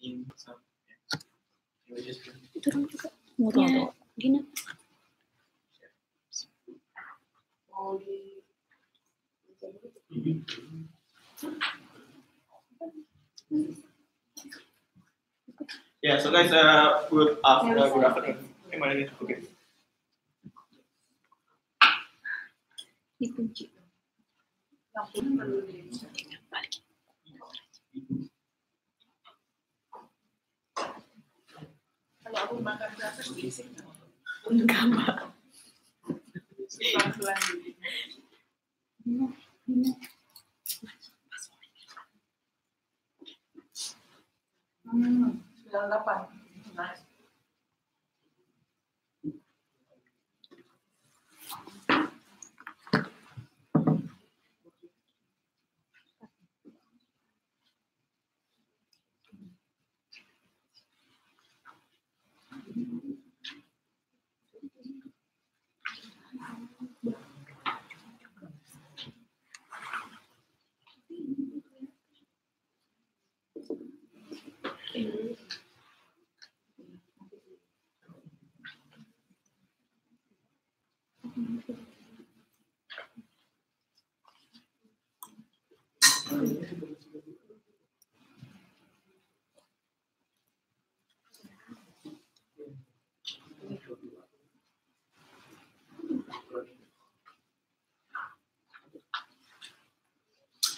in some languages. Turun juga. Mudah. Gini. Yeah, so guys, good afternoon. Okay. Dikunci. Kalau aku makan berapa berisik? Enggak, Mbak. Pelan-pelan. Hmm, 98. Nice.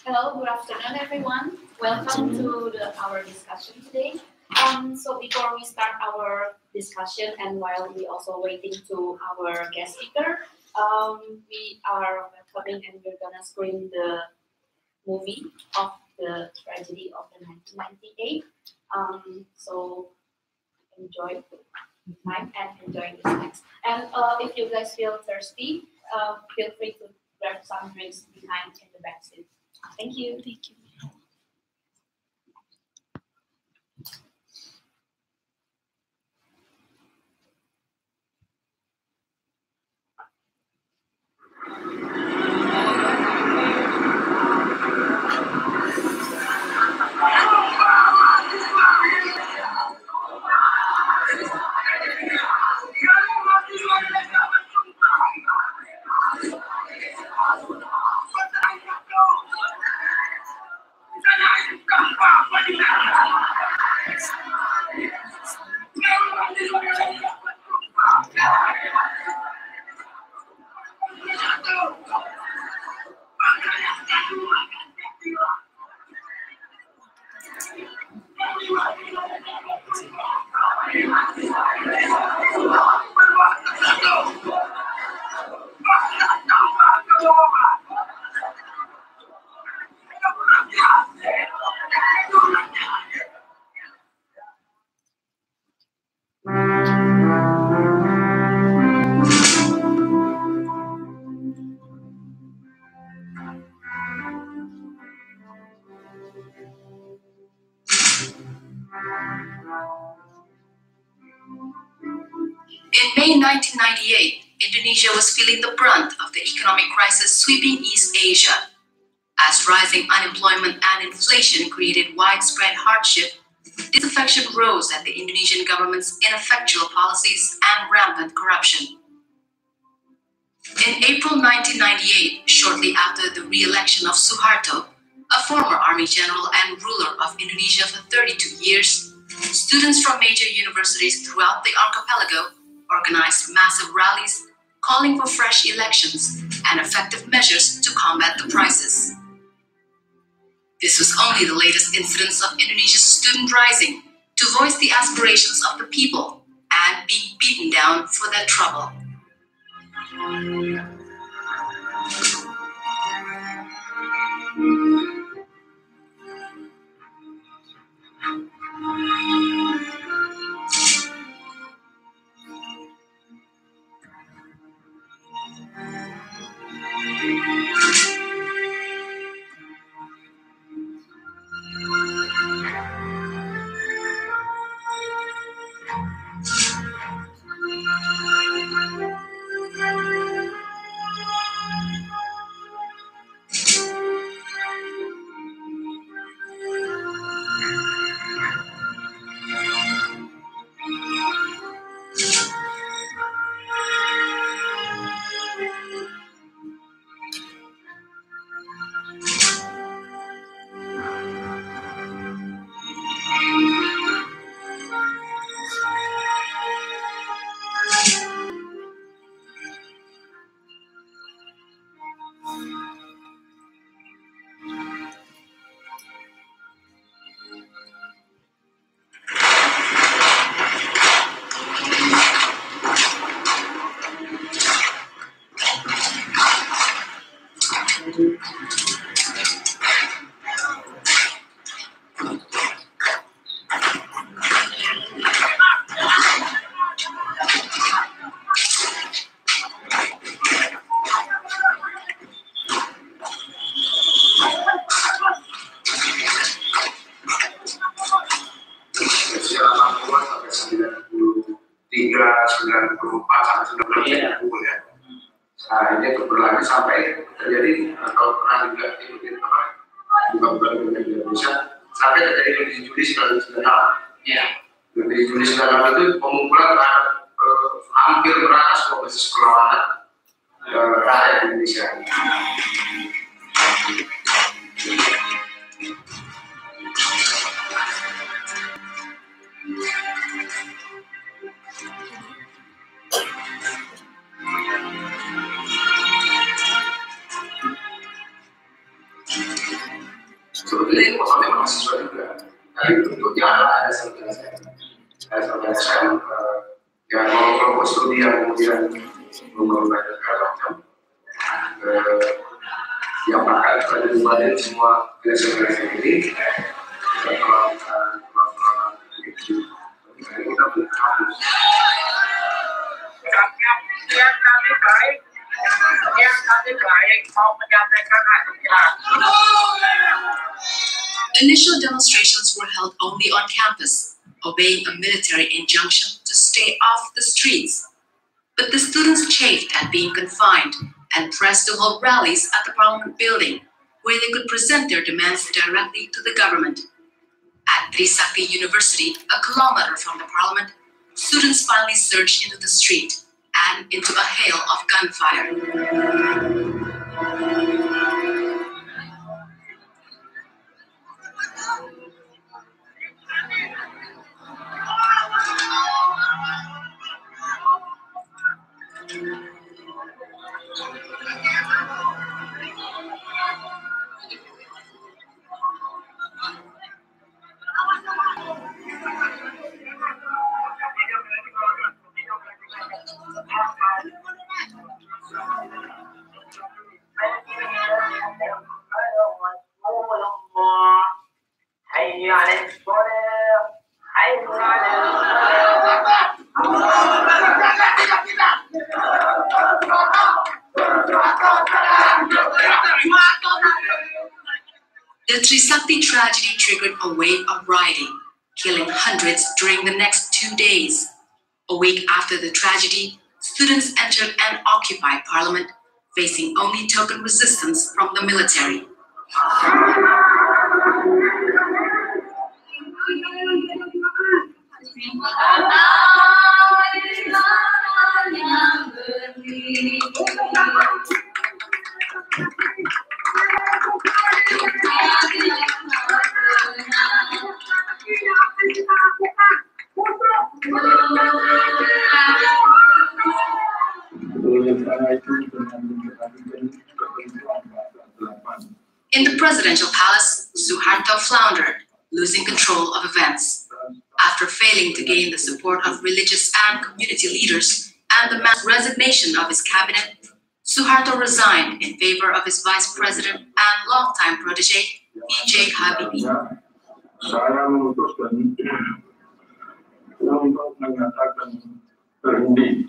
Hello, good afternoon, everyone. Welcome to our discussion today. So before we start our discussion, and while we also waiting to our guest speaker, we are welcoming and we're gonna screen the movie of the tragedy of the 1998. So enjoy the time and enjoy the snacks. And if you guys feel thirsty, feel free to grab some drinks behind in the back seat. Thank you. Thank you. In May 1998, Indonesia was feeling the brunt of the economic crisis sweeping East Asia. As rising unemployment and inflation created widespread hardship, disaffection rose at the Indonesian government's ineffectual policies and rampant corruption. In April 1998, shortly after the re-election of Suharto, a former army general and ruler of Indonesia for 32 years, students from major universities throughout the archipelago organized massive rallies calling for fresh elections and effective measures to combat the crisis. This was only the latest incidence of Indonesia's student rising to voice the aspirations of the people and being beaten down for their trouble. 1994 sampai 1990 ya. Nah ini berlaku sampai terjadi atau pernah juga ikutin bukan di Indonesia sampai terjadi di Juli 1996. Ya. Di Juli 1996 itu pengumpulan terhadap hampir beratas basis perlawanan rakyat Indonesia. Sebetulnya ini maksudnya mahasiswa juga, tapi bentuknya ada LSM, yang kelompok studi yang kemudian menggunakan segala macam, yang bahkan pada dibanding semua LSM ini, kalau kita harus. Yang kami baik mau menyampaikan Initial demonstrations were held only on campus, obeying a military injunction to stay off the streets. But the students chafed at being confined and pressed to hold rallies at the Parliament building, where they could present their demands directly to the government. At Trisakti University, a kilometer from the Parliament, students finally surged into the street and into a hail of gunfire. The Trisakti tragedy triggered a wave of rioting, killing hundreds during the next 2 days. A week after the tragedy, students entered and occupied Parliament, facing only token resistance from the military. In the presidential palace, Suharto floundered, losing control of events. After failing to gain the support of religious and community leaders and the mass resignation of his cabinet, Suharto resigned in favor of his vice president and longtime protege, E.J. Habibie. Saya memutuskan untuk menyatakan berhenti.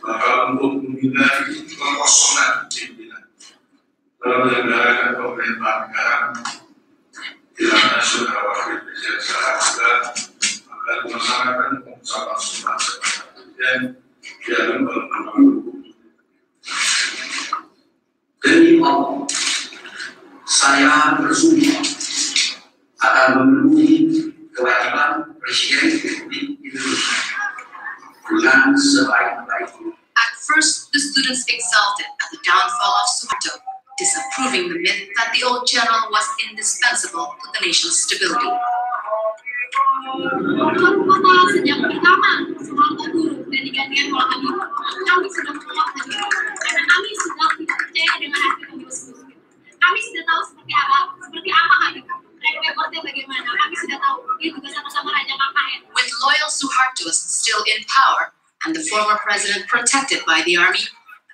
Maka untuk menghindari kekosongan pimpinan dalam menyelenggarakan pemerintahan negara, tidak nasional wakil presiden secara juga akan melaksanakan pengusahaan surat presiden yang berpengaruh. Demi Allah, saya bersumpah akan memenuhi kewajiban Presiden Republik Indonesia dengan sebaik-baiknya. At first, the students exulted at the downfall of Suharto, disapproving the myth that the old general was indispensable to the nation's stability. Sejak pertama Soeharto dulu dan digantikan oleh Habibie, kami sudah menolak Habibie karena kami sudah tidak percaya dengan hasil pemilu sebelumnya. Kami sudah tahu seperti apa Habibie, track recordnya bagaimana. Kami sudah tahu dia juga sama-sama Raja KKN. With loyal Suhartoists still in power and the former president protected by the army,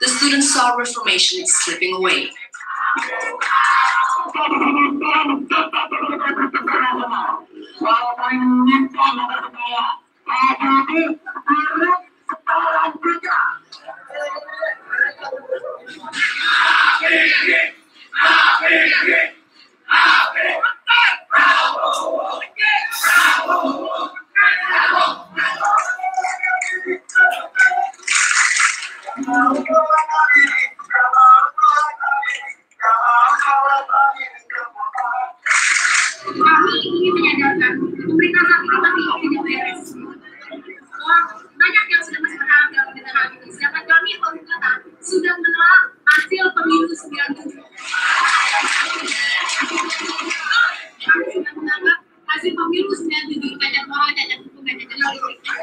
the students saw reformation slipping away. Kami ingin menyadarkan pemerintahan kita tidak beres. Banyak yang sudah masuk dalam pemerintahan ini, sedangkan kami pemerintah sudah menolak hasil pemilu 97. Kami sudah menganggap hasil pemilu 97 cacat moral, cacat hukum, cacat politik.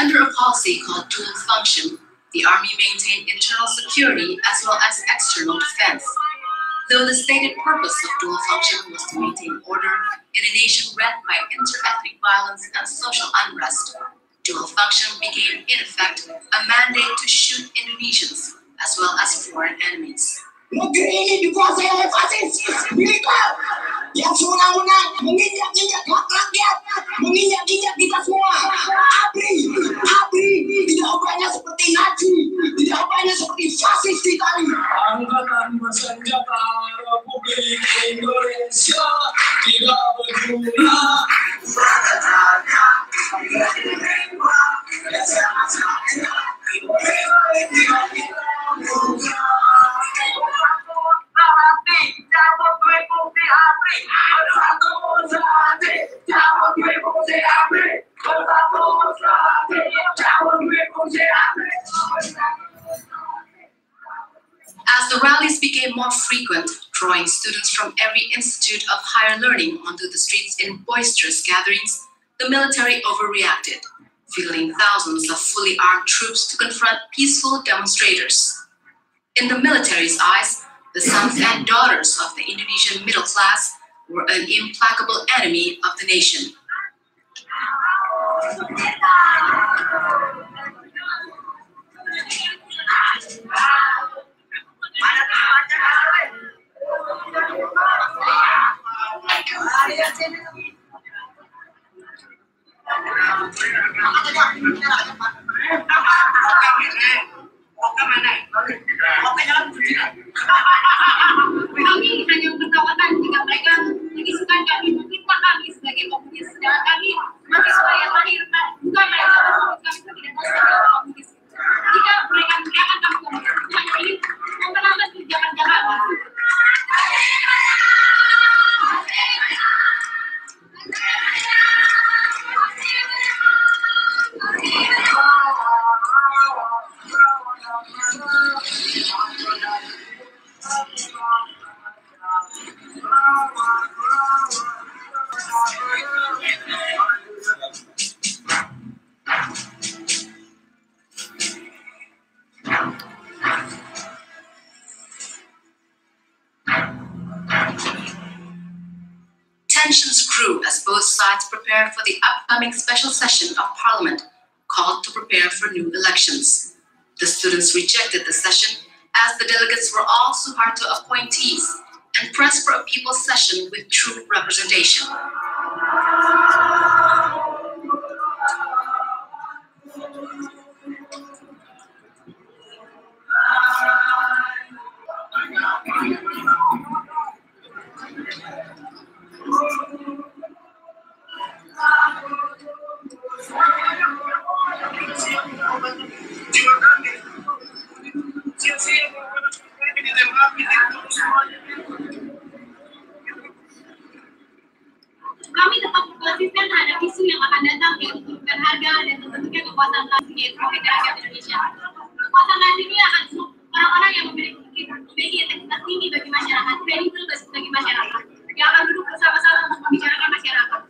Under a policy called dual function, the army maintained internal security as well as external defense. Though the stated purpose of dual function was to maintain order in a nation rent by inter-ethnic violence and social unrest, dual function became, in effect, a mandate to shoot Indonesians as well as foreign enemies. Negeri ini dikuasai oleh fasis militer yang sewenang-wenang menginjak-injak hak rakyat, menginjak-injak kita semua. ABRI tidak banyak seperti Nazi, tidak banyak seperti fasis di Itali. Angkatan bersenjata Republik Indonesia tidak berguna. As the rallies became more frequent, drawing students from every institute of higher learning onto the streets in boisterous gatherings, the military overreacted, fielding thousands of fully armed troops to confront peaceful demonstrators. In the military's eyes, the sons and daughters of the Indonesian middle class were an implacable enemy of the nation. Kami hanya bertawakan jika mereka mengisahkan kami, meminta kami sebagai komunis, sedangkan kami mahasiswa yang lahir bukan mereka komunis, kami tidak tahu sebagai komunis. Jika mereka mengiakan kami komunis, hanya ingin memperlambat kebijakan-kebijakan. Tensions grew as both sides prepared for the upcoming special session of Parliament, called to prepare for new elections. The students rejected the session as the delegates were all Suharto appointees and pressed for a people's session with true representation. Kami tetap konsisten terhadap isu yang akan datang, yaitu penurunan harga dan terbentuknya kekuasaan klasik yaitu Republik Rakyat Indonesia. Kekuasaan klasik ini akan orang-orang yang memiliki integritas tinggi bagi masyarakat, kredibel bagi masyarakat, yang akan duduk bersama-sama untuk membicarakan masyarakat.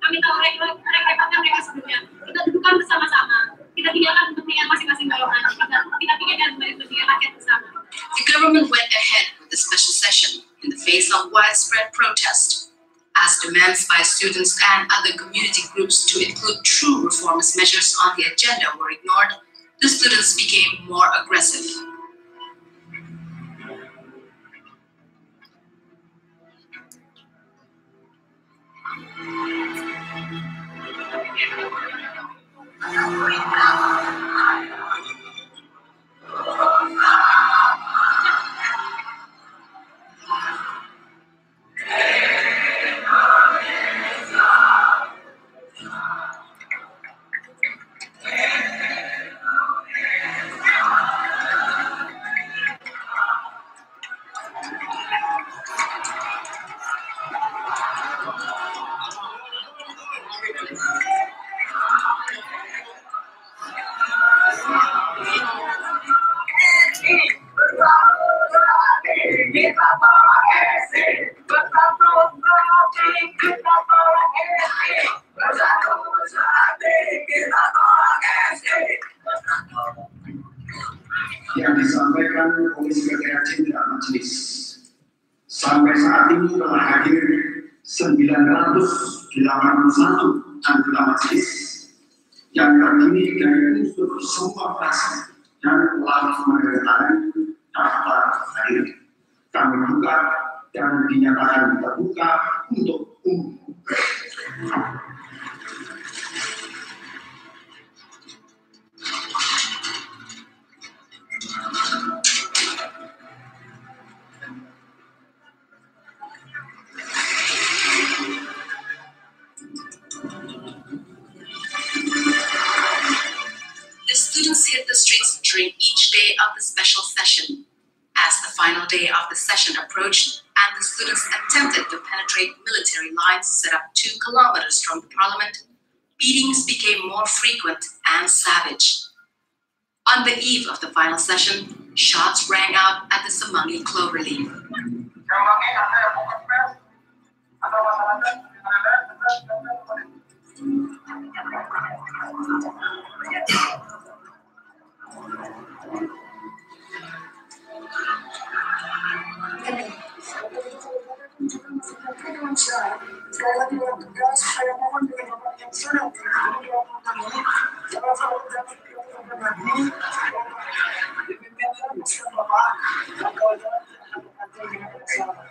Kami tahu rekapnya mereka sebelumnya. Kita dudukkan bersama-sama. Kita tinggalkan kepentingan masing-masing golongan. Kita pikirkan kepentingan rakyat bersama. The government went ahead with the special session in the face of widespread protest. As demands by students and other community groups to include true reformist measures on the agenda were ignored, the students became more aggressive. Yang disampaikan oleh Sekretariat Jenderal Majelis. Sampai saat ini telah hadir 981 anggota majelis yang terdiri dari unsur semua fraksi dan telah menandatangani daftar hadir. Kami buka dan dinyatakan terbuka untuk umum. The students hit the streets during each day of the special session. As the final day of the session approached and the students attempted to penetrate military lines set up 2 kilometers from the parliament, beatings became more frequent and savage. On the eve of the final session, shots rang out at the Semangi Cloverleaf. Sekali lagi dengan tegas, saya mohon dengan bapak yang sudah dilakukan ini, salah satu dapat dilakukan lagi, demikianlah usaha bapak, maka jangan dilakukan dengan kesalahan.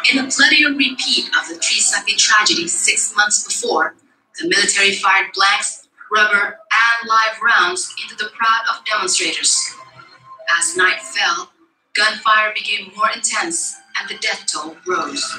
In a bloodier repeat of the Trisakti tragedy 6 months before, the military fired blanks, rubber, and live rounds into the crowd of demonstrators. As night fell, gunfire became more intense and the death toll rose.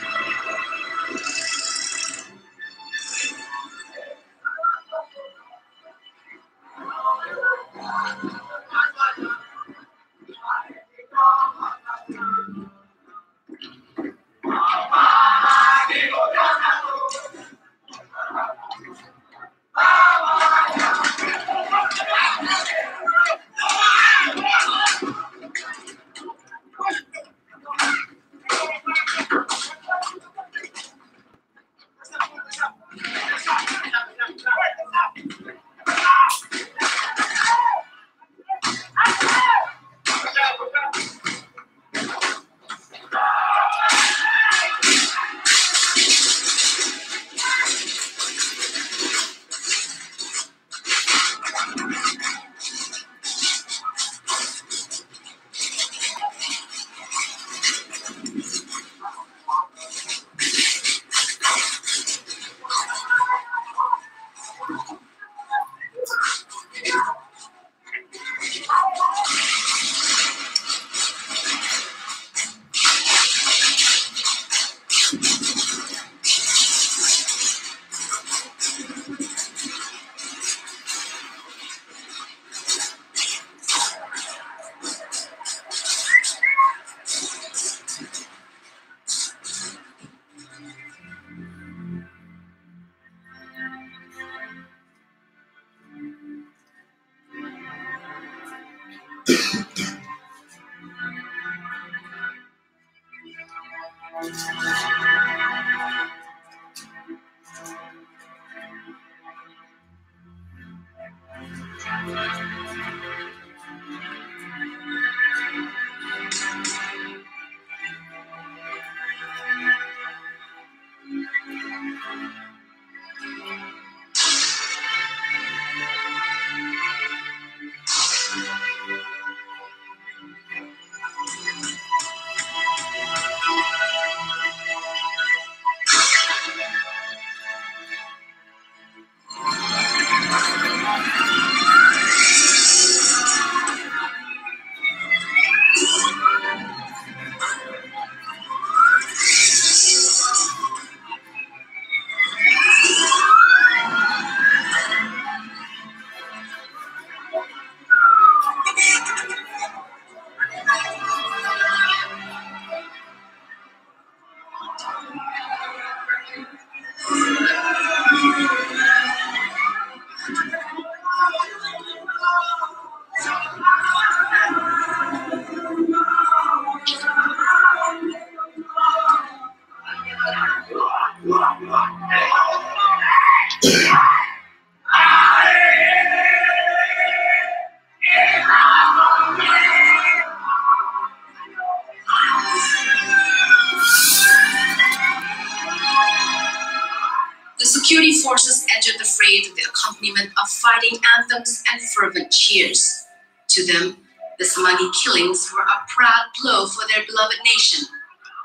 The security forces entered the fray to the accompaniment of fighting anthems and fervent cheers. To them, the Semanggi killings were a proud blow for their beloved nation.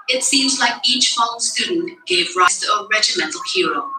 It seems like each fallen student gave rise to a regimental hero.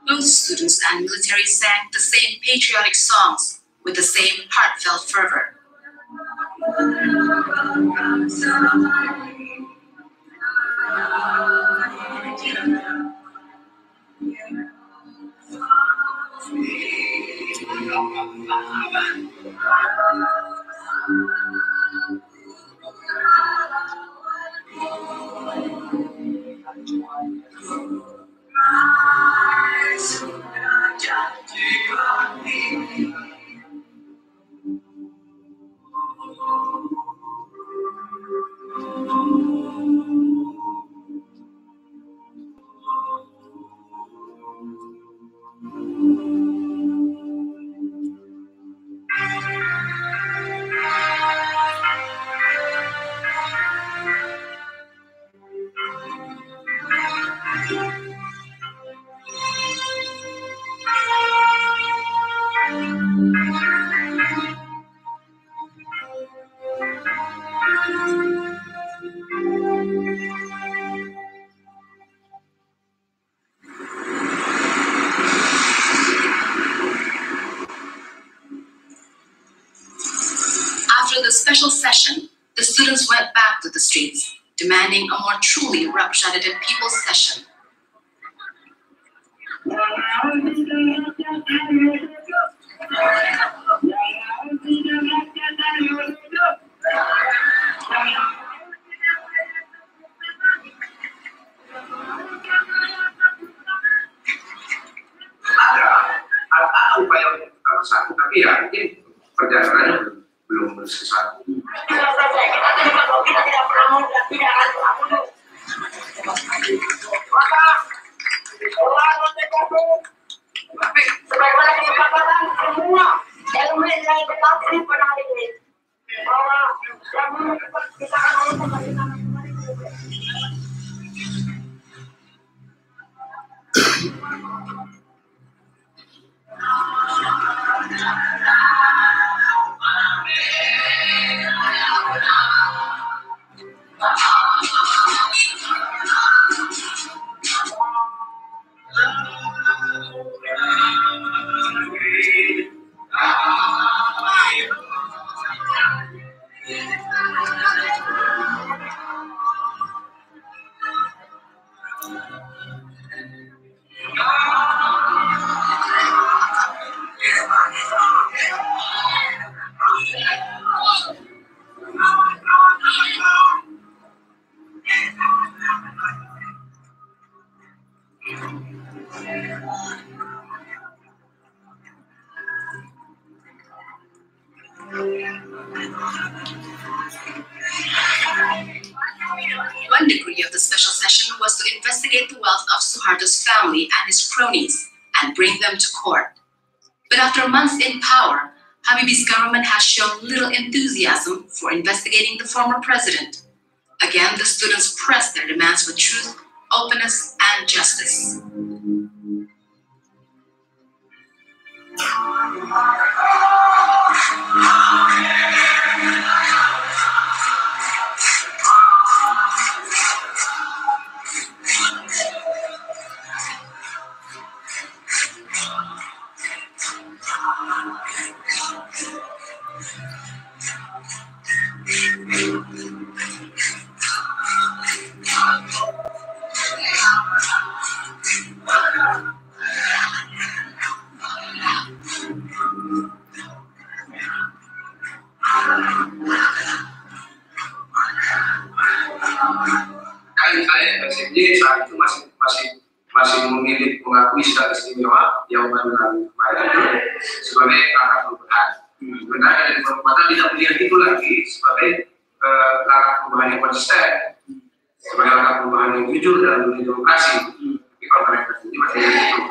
Both students and military sang the same patriotic songs with the same heartfelt fervor. After the special session, the students went back to the streets, demanding a more truly representative people's session. Ada upaya untuk kita bersatu, tapi ya mungkin perjalanannya belum bersesat. Sebagaimana kesepakatan semua elemen yang diketahui pada hari ini bahwa yang kita akan One degree of the special session was to investigate the wealth of Suharto's family and his cronies and bring them to court. But after months in power, Habibie's government has shown little enthusiasm for investigating the former president. Again, the students pressed their demands for truth, openness, and justice. SMJ saat itu masih memilih mengakui status istimewa yang kemarin sebagai langkah perubahan. Sebenarnya dari perempatan tidak melihat itu lagi sebagai langkah perubahan yang konsisten, sebagai langkah perubahan yang jujur dalam dunia demokrasi. Tapi kalau mereka sendiri masih melihat itu.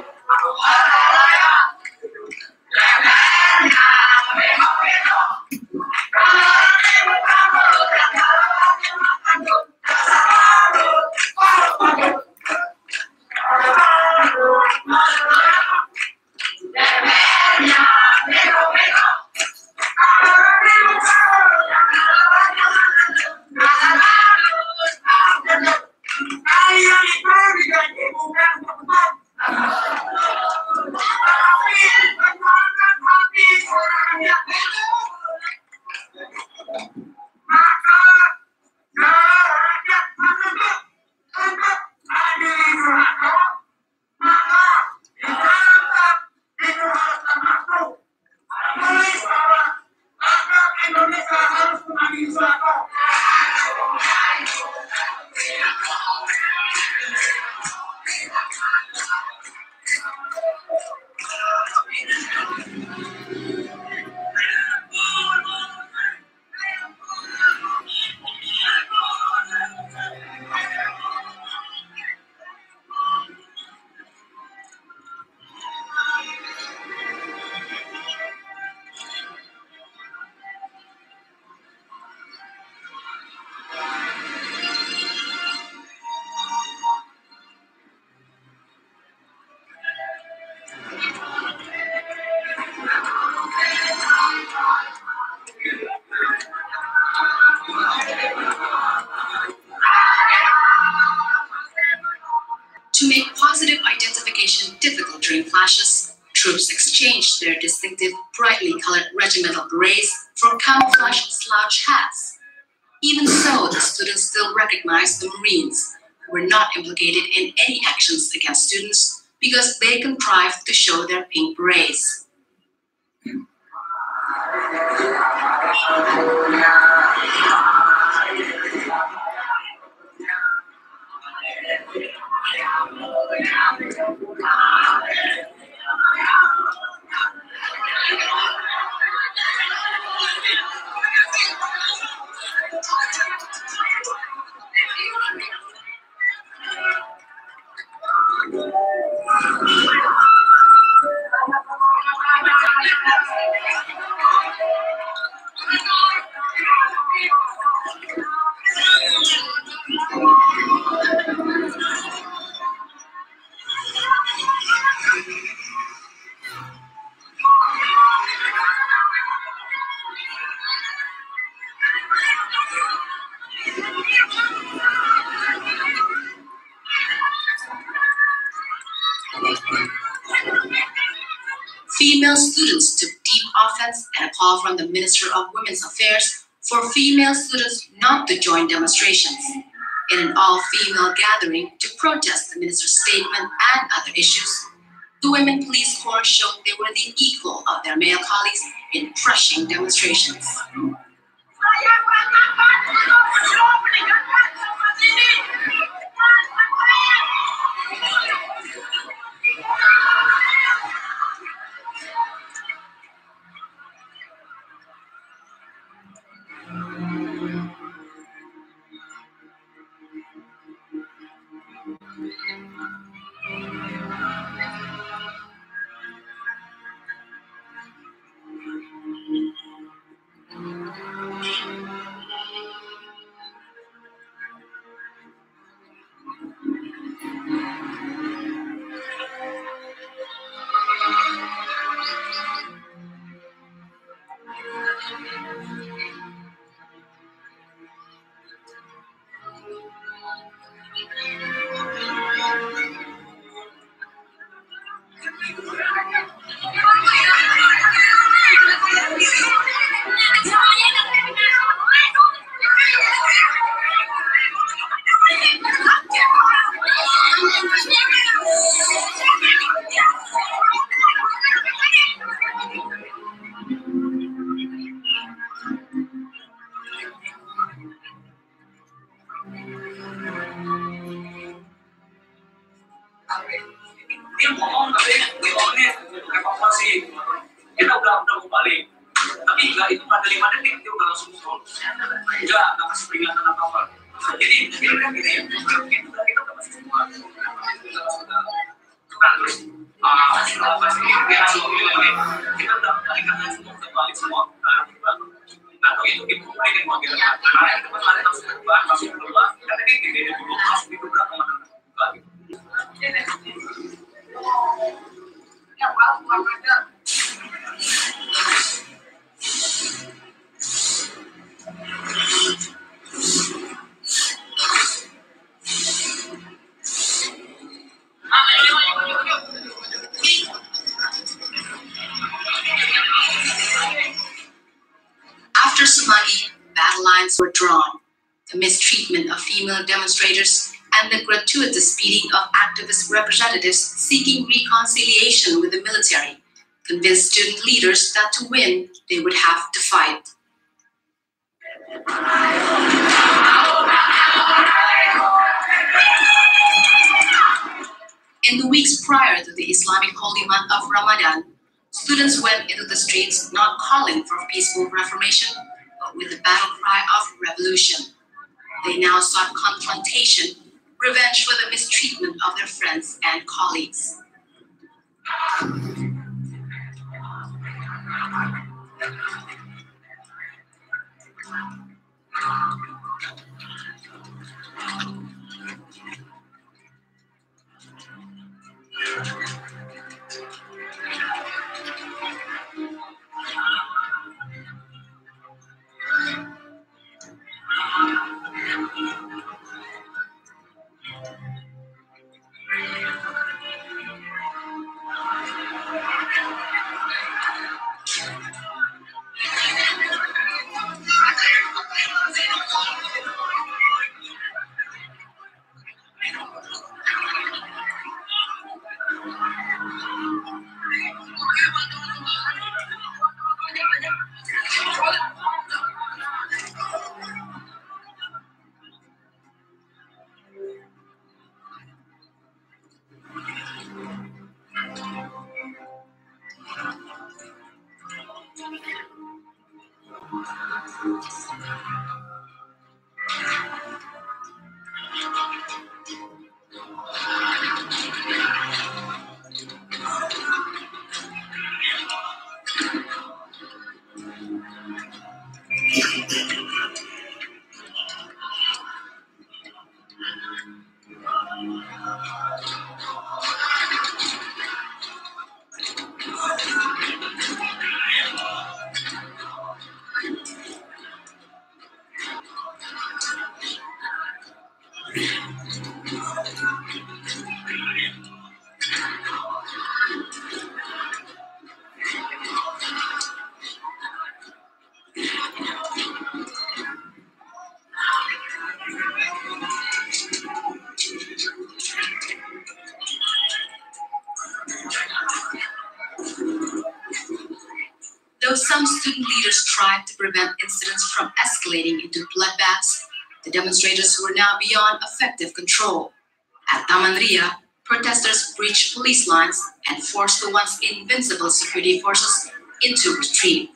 To make positive identification difficult during clashes, troops exchanged their distinctive, brightly colored regimental berets for camouflage slouch hats. Even so, the students still recognized the Marines, who were not implicated in any actions against students because they contrived to show their pink berets. female students took deep offense at a call from the Minister of Women's Affairs for female students not to join demonstrations in an all-female gathering to protest the minister's statement and other issues. The women police corps showed they were the equal of their male colleagues in crushing demonstrations. Dia ngomong tapi ngomongnya evakuasi kita udah mau balik tapi nggak itu pada 5 detik dia udah langsung muncul nggak kasih peringatan apa apa jadi kira-kira gini ya kita udah masih semua terus pasti dia langsung ngomongin kita udah balik semua atau itu dibuktikan mau kita karena itu kan langsung keluar karena dia dulu langsung dibuka kemana After Somali, battle lines were drawn. The mistreatment of female demonstrators and the gratuitous beating of activist representatives seeking reconciliation with the military convinced student leaders that to win, they would have to fight. In the weeks prior to the Islamic holy month of Ramadan, students went into the streets not calling for peaceful reformation, but with the battle cry of revolution. They now sought confrontation, revenge for the mistreatment of their friends and colleagues. Though some student leaders tried to prevent incidents from escalating into bloodbaths, the demonstrators were now beyond effective control. At Taman Ria, protesters breached police lines and forced the once invincible security forces into retreat.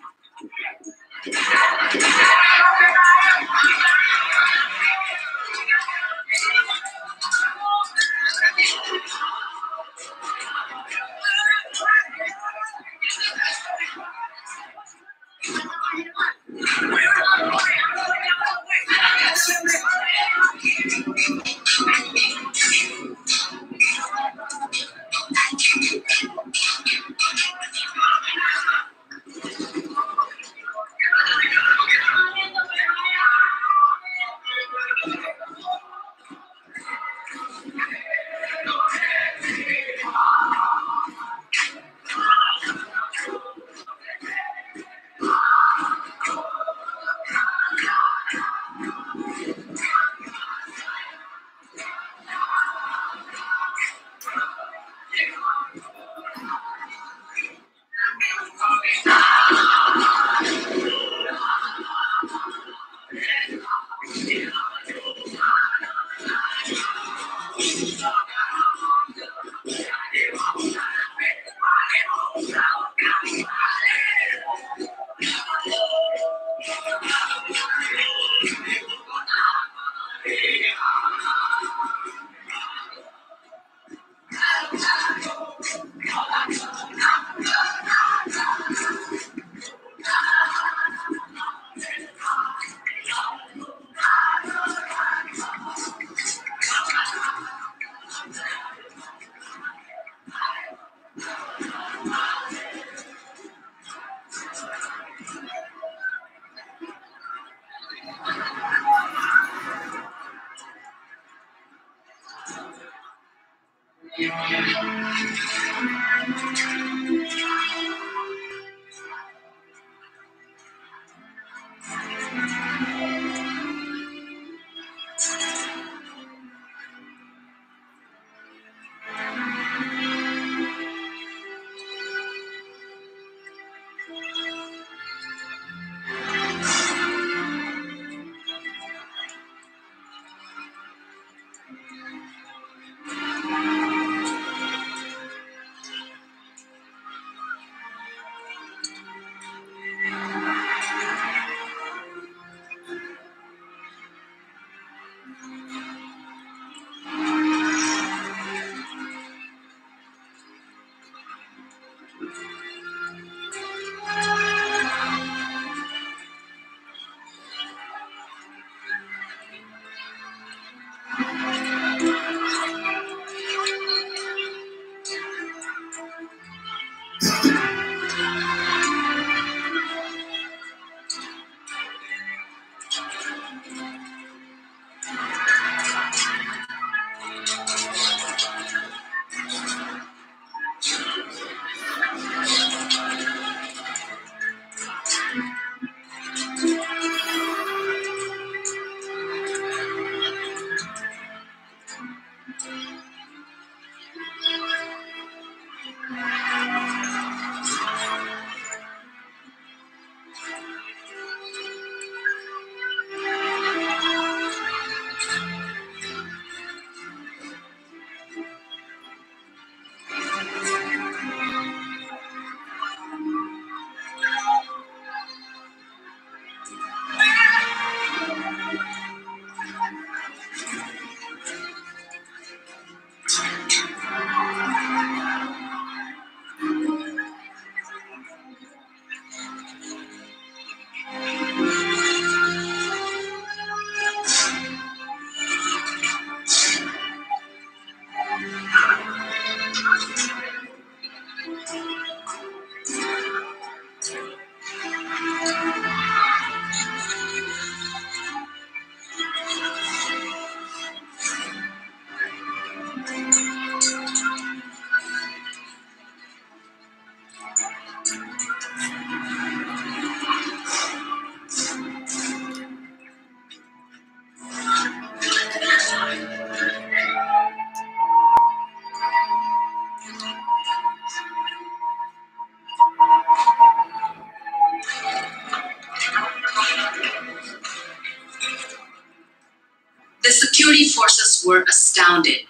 forces were astounded.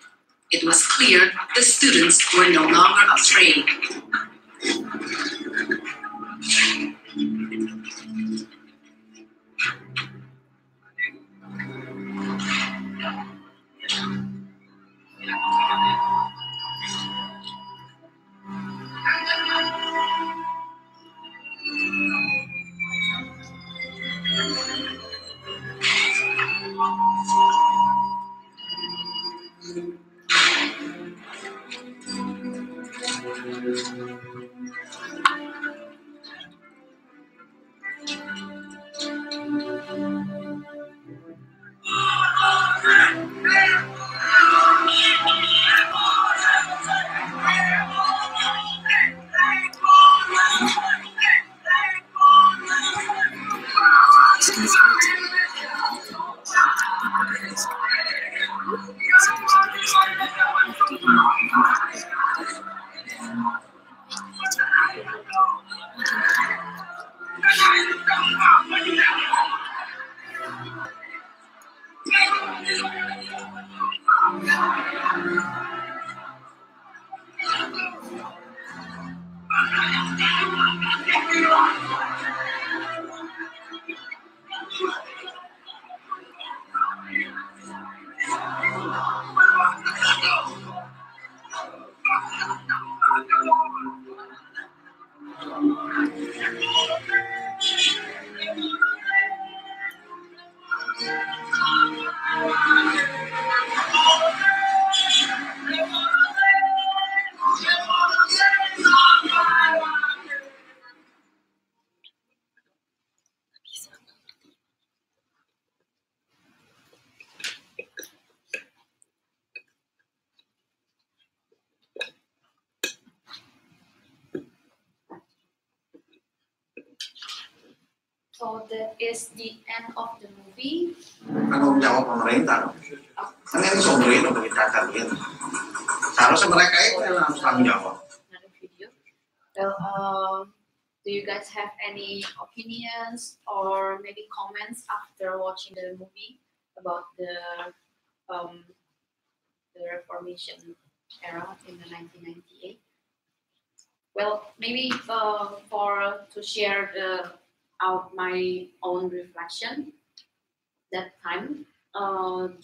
It was clear the students were no longer afraid. So that is the end of the movie. Tanggung jawab pemerintah. Kan ini sumber pemerintah kalian. Seharusnya mereka itu yang harus tanggung jawab. Another video. Well, do you guys have any opinions or maybe comments after watching the movie about the Reformation era in the 1998? Well, maybe to share my own reflection that time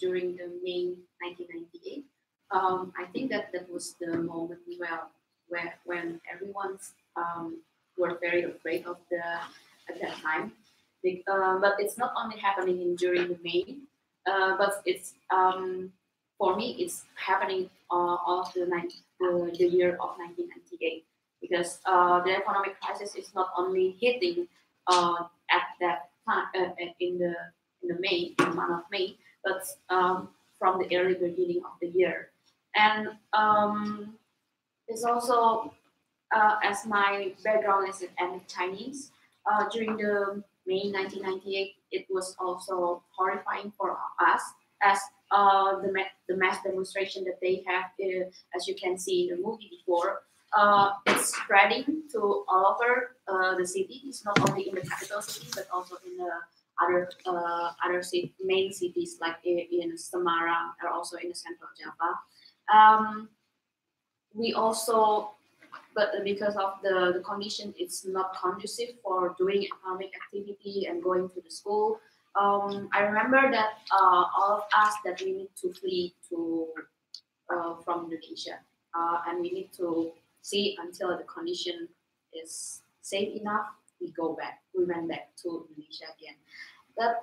during the May 1998. I think that was the moment when everyone were very afraid of at that time. But it's not only happening during the May, but it's for me it's happening all of the year of 1998, because the economic crisis is not only hitting at that time in the month of May, but from the early beginning of the year. And it's also as my background is in ethnic Chinese, during the May 1998, it was also horrifying for us as the mass demonstration that they have, as you can see in the movie before. It's spreading to all over the city. It's not only in the capital city, but also in the other main cities like in Semarang or also in the central Java. We also, but because of the condition, it's not conducive for doing economic activity and going to the school. I remember that all of us that we need to flee from Indonesia, and we need to see until the condition is safe enough. We went back to Indonesia again. But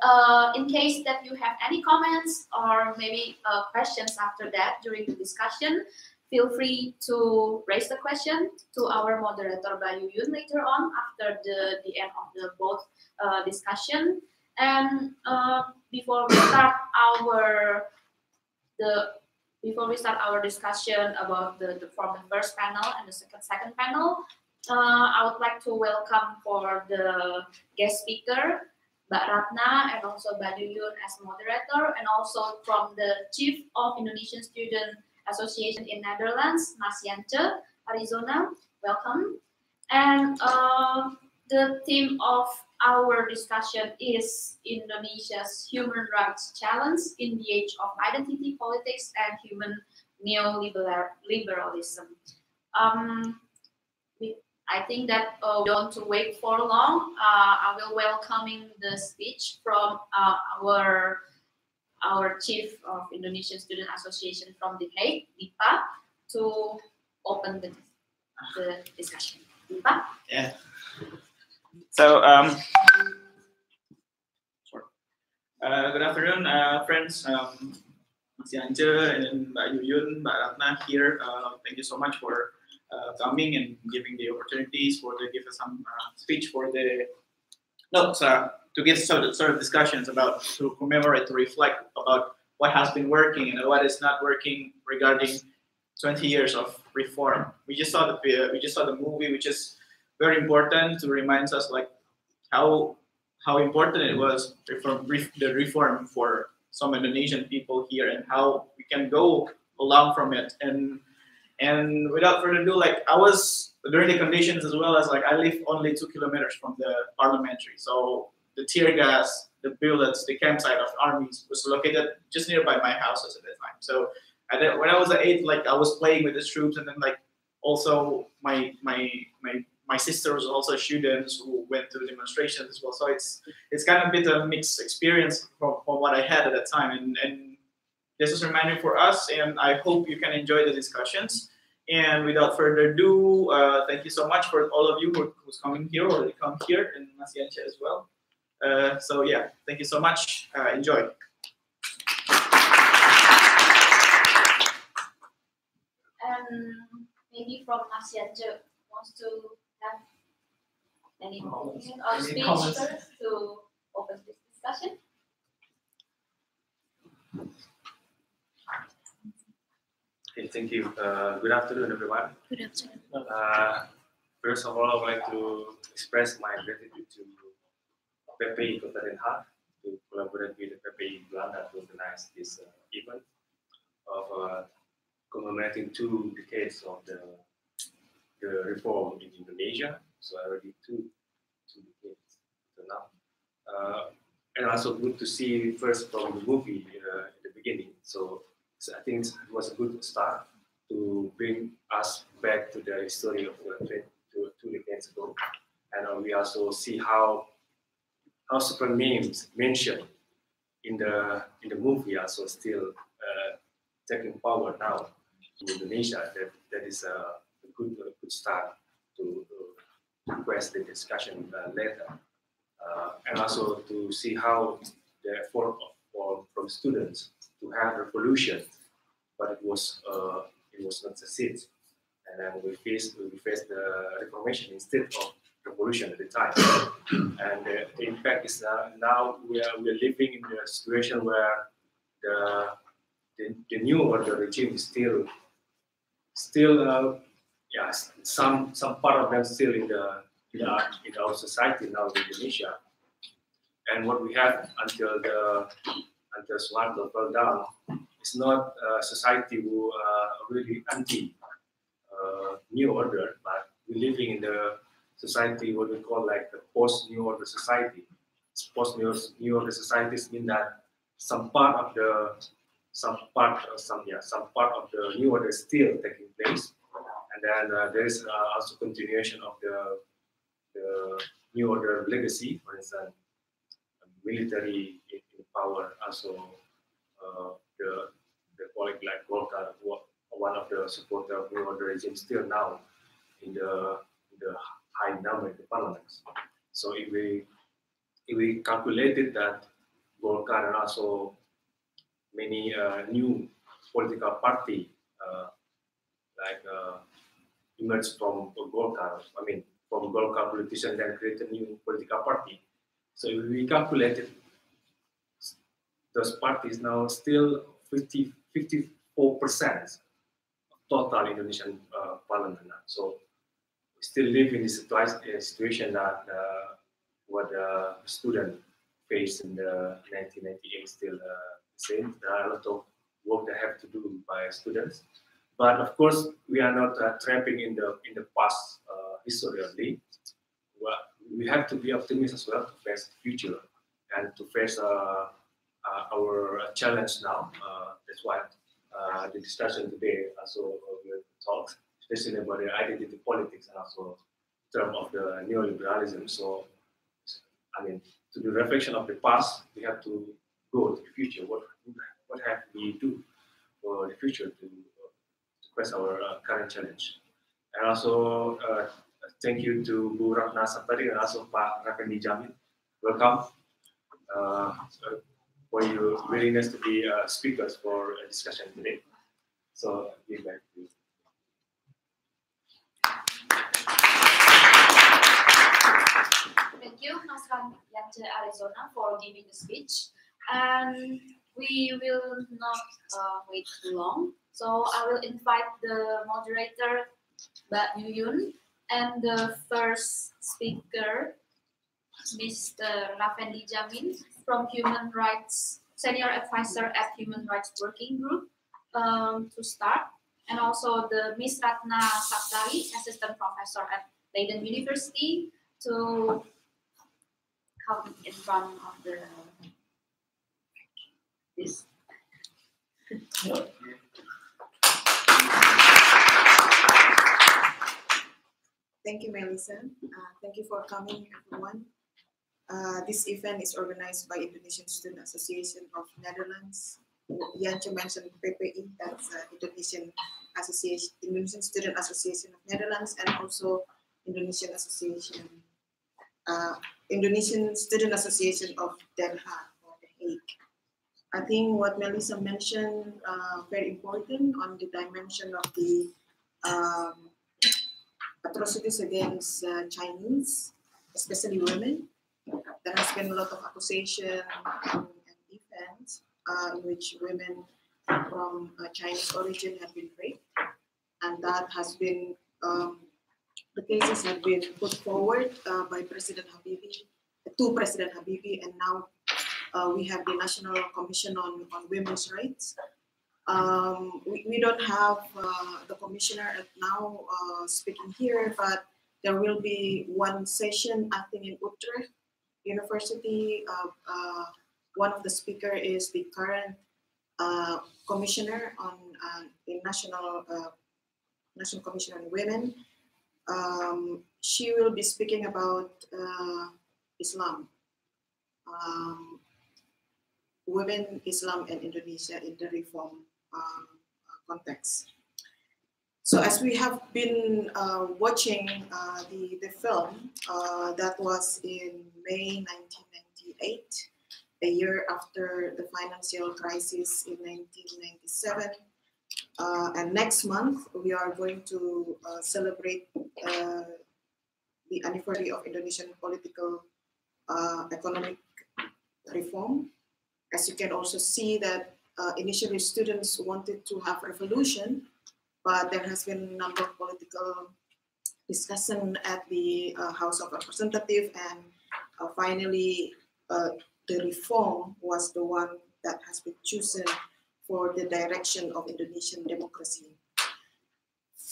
in case that you have any comments or maybe questions after that during the discussion, feel free to raise the question to our moderator Bayu Yun later on after the end of the both discussion. And before we start our discussion about from the first panel and the second panel, I would like to welcome for the guest speaker, Mbak Ratna, and also Bayu Yun as moderator, and also from the Chief of Indonesian Student Association in Netherlands, Mas Yance, Arizona. Welcome. And the theme of our discussion is Indonesia's human rights challenge in the age of identity politics and human neoliberalism. I think that we don't wait for long. I will welcoming the speech from our chief of Indonesian Student Association from The Hague, Dipa, to open the discussion. Dipa? Yeah. So, good afternoon, friends. Mas Yance and Mbak Yuyun, Mbak Ratna here. Thank you so much for coming and giving the opportunities to give us some speech for the to give sort of discussions about to commemorate, to reflect about what has been working and what is not working regarding 20 years of reform. We just saw the movie, which is very important to remind us like how important it was the reform for some Indonesian people here and how we can go along from it. And without further ado, like I was during the conditions as well as like I live only 2 kilometers from the parliamentary. So the tear gas, the bullets, the campsite of armies was located just nearby my houses at that time. So when I was at 8, like I was playing with the troops, and then like also my sister was also students who went to the demonstrations as well. So it's kind of a bit of a mixed experience from what I had at that time. And this is a reminder for us, and I hope you can enjoy the discussions. And without further ado, thank you so much for all of you who's coming here or they come here, and Mas Yance as well. So yeah, thank you so much. Enjoy. And maybe from Mas Yance wants to have any opinion or Any speech comments? first to open this discussion. Okay, thank you. Good afternoon, everyone. Good afternoon. First of all, I would like to express my gratitude to PPI Kota Den Haag to collaborate with the PPI Belanda to organize this event of commemorating 2 decades of the reform in Indonesia. So already two decades to now. And also good to see first from the movie in the beginning. So I think it was a good start to bring us back to the history of 2 decades ago. And we also see how certain names mentioned in the movie also still taking power now in Indonesia. That is a good start to request the discussion later. And also to see how the effort from students to have revolution, but it was not succeed. And then we faced the reformation instead of revolution at the time. And the impact is now we are living in a situation where the new order regime is still some part of them still in our society now in Indonesia. And what we have until Suharto fell down is not a society who really anti new order, but we're living in the society what we call like the post new order society. Post new order societies mean that some part of the new order is still taking place, and then there is also continuation of the new order legacy. For instance, military in power, also the colleague like Golkar, one of the supporters of new order regime, still now in the high number in the parliaments. So if we calculated that Golkar and also many new political party emerged from Golkar, from Golkar politicians, then create a new political party. So if we calculated those parties now still 54% total Indonesian parliament now. So we still live in this situation that what the student faced in the 1998 still the same. There are a lot of work that have to do by students, but of course we are not trapping in the past history only. Well, we have to be optimistic as well to face the future and to face our challenge now. That's why the discussion today also will talk, especially about the identity politics and also in terms of the neoliberalism. So, I mean, to the reflection of the past, we have to go to the future. What have we do for the future to face our current challenge? And also, thank you to Bu Ratna Saptari and also Pak Raffendi Jamil. Welcome for your willingness to be speakers for a discussion today. So, give back to you. Thank you, Mas Yance Arizona, for giving the speech. And we will not wait too long. So I will invite the moderator, Mbak Yuyun, and the first speaker, Mr. Raffendi Jamil, from Human Rights, Senior Advisor at Human Rights Working Group, to start. And also the Ms. Ratna Saptari, Assistant Professor at Leiden University, to come in front of this. Thank you, Melissa. Thank you for coming, everyone. This event is organized by Indonesian Student Association of Netherlands. Yance mentioned PPI, that's Indonesian Student Association of Netherlands, and also Indonesian Student Association of Den Haag or The Hague. I think what Melissa mentioned very important on the dimension of the atrocities against Chinese, especially women. There has been a lot of accusation and events in which women from Chinese origin have been raped, and that has been the cases have been put forward by President Habibie to President Habibie, and now we have the National Commission on Women's Rights. We don't have the commissioner now speaking here, but there will be one session, I think, in Utrecht University. One of the speakers is the current commissioner on the National Commission on Women. She will be speaking about Islam, women, Islam, and Indonesia in the reform context. So as we have been watching the film that was in May 1998, a year after the financial crisis in 1997, and next month we are going to celebrate the anniversary of Indonesian political economic reform. As you can also see that initially students wanted to have revolution, but there has been a number of political discussion at the House of Representatives, and finally the reform was the one that has been chosen for the direction of Indonesian democracy.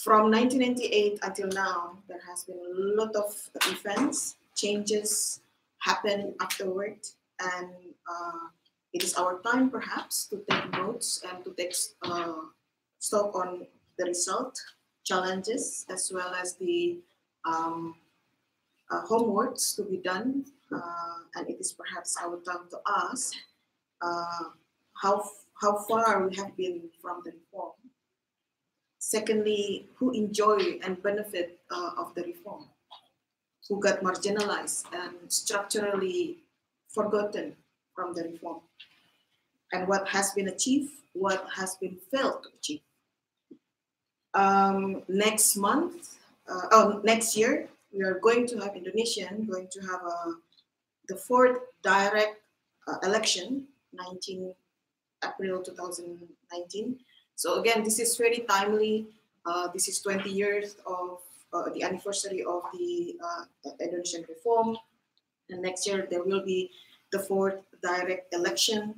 From 1998 until now, there has been a lot of events, changes happened afterward, and it is our time perhaps to take notes and to take stock on the result, challenges, as well as the homeworks to be done. And it is perhaps our time to ask how far we have been from the reform. Secondly, who enjoy and benefit of the reform? Who got marginalized and structurally forgotten from the reform? And what has been achieved, what has been failed to achieve. Next year, we are going to have the fourth direct election, 19 April 2019. So again, this is very timely. This is 20 years of the anniversary of the Indonesian reform. And next year, there will be the fourth direct election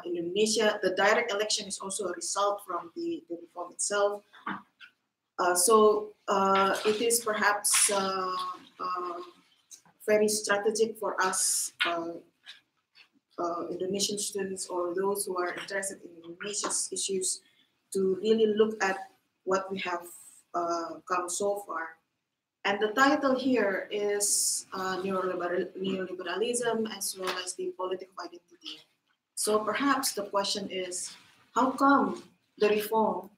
in Indonesia. The direct election is also a result from the reform itself. So it is perhaps very strategic for us Indonesian students or those who are interested in Indonesia's issues to really look at what we have come so far. And the title here is Neoliberalism as well as the political identity. So perhaps the question is, how come the reform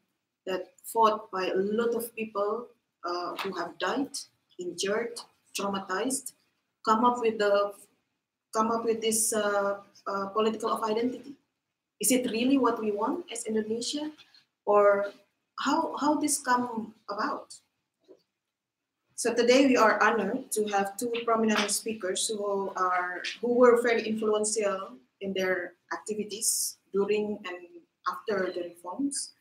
that fought by a lot of people who have died, injured, traumatized, come up with this political of identity? Is it really what we want as Indonesia, or how this come about? So today we are honored to have two prominent speakers who were very influential in their activities during and after the reforms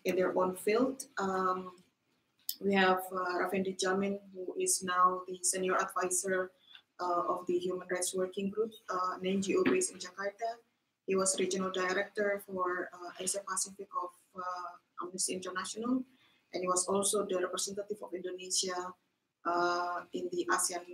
in their own field. We have Raffendi Jamin, who is now the senior advisor of the Human Rights Working Group, an NGO based in Jakarta. He was regional director for Asia Pacific of Amnesty International, and he was also the representative of Indonesia in the ASEAN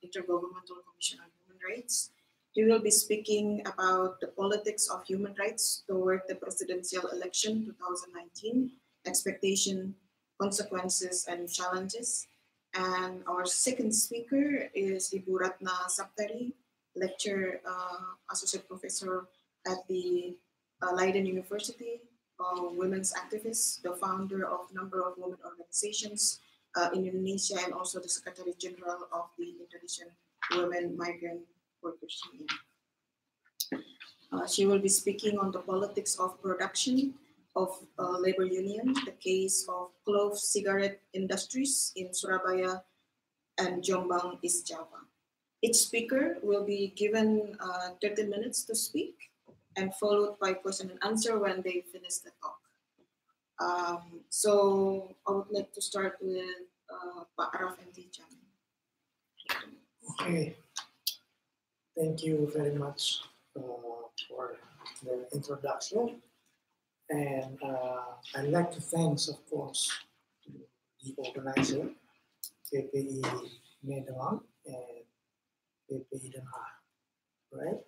Intergovernmental Commission on Human Rights. He will be speaking about the politics of human rights toward the presidential election 2019, expectation, consequences, and challenges. And our second speaker is Ibu Ratna Saptari, lecturer, associate professor at the Leiden University, women's activist, the founder of a number of women organizations in Indonesia, and also the Secretary General of the Indonesian Women Migrant Workers Union. She will be speaking on the politics of production of labor union, the case of clove cigarette industries in Surabaya and Jombang, East Java. Each speaker will be given 30 minutes to speak, and followed by question and answer when they finish the talk. So I would like to start with Pak Raffendi Jamin. Okay, thank you very much for the introduction. And I'd like to thank, of course, the organizer, PPI Medan and PPI Den Haag, right?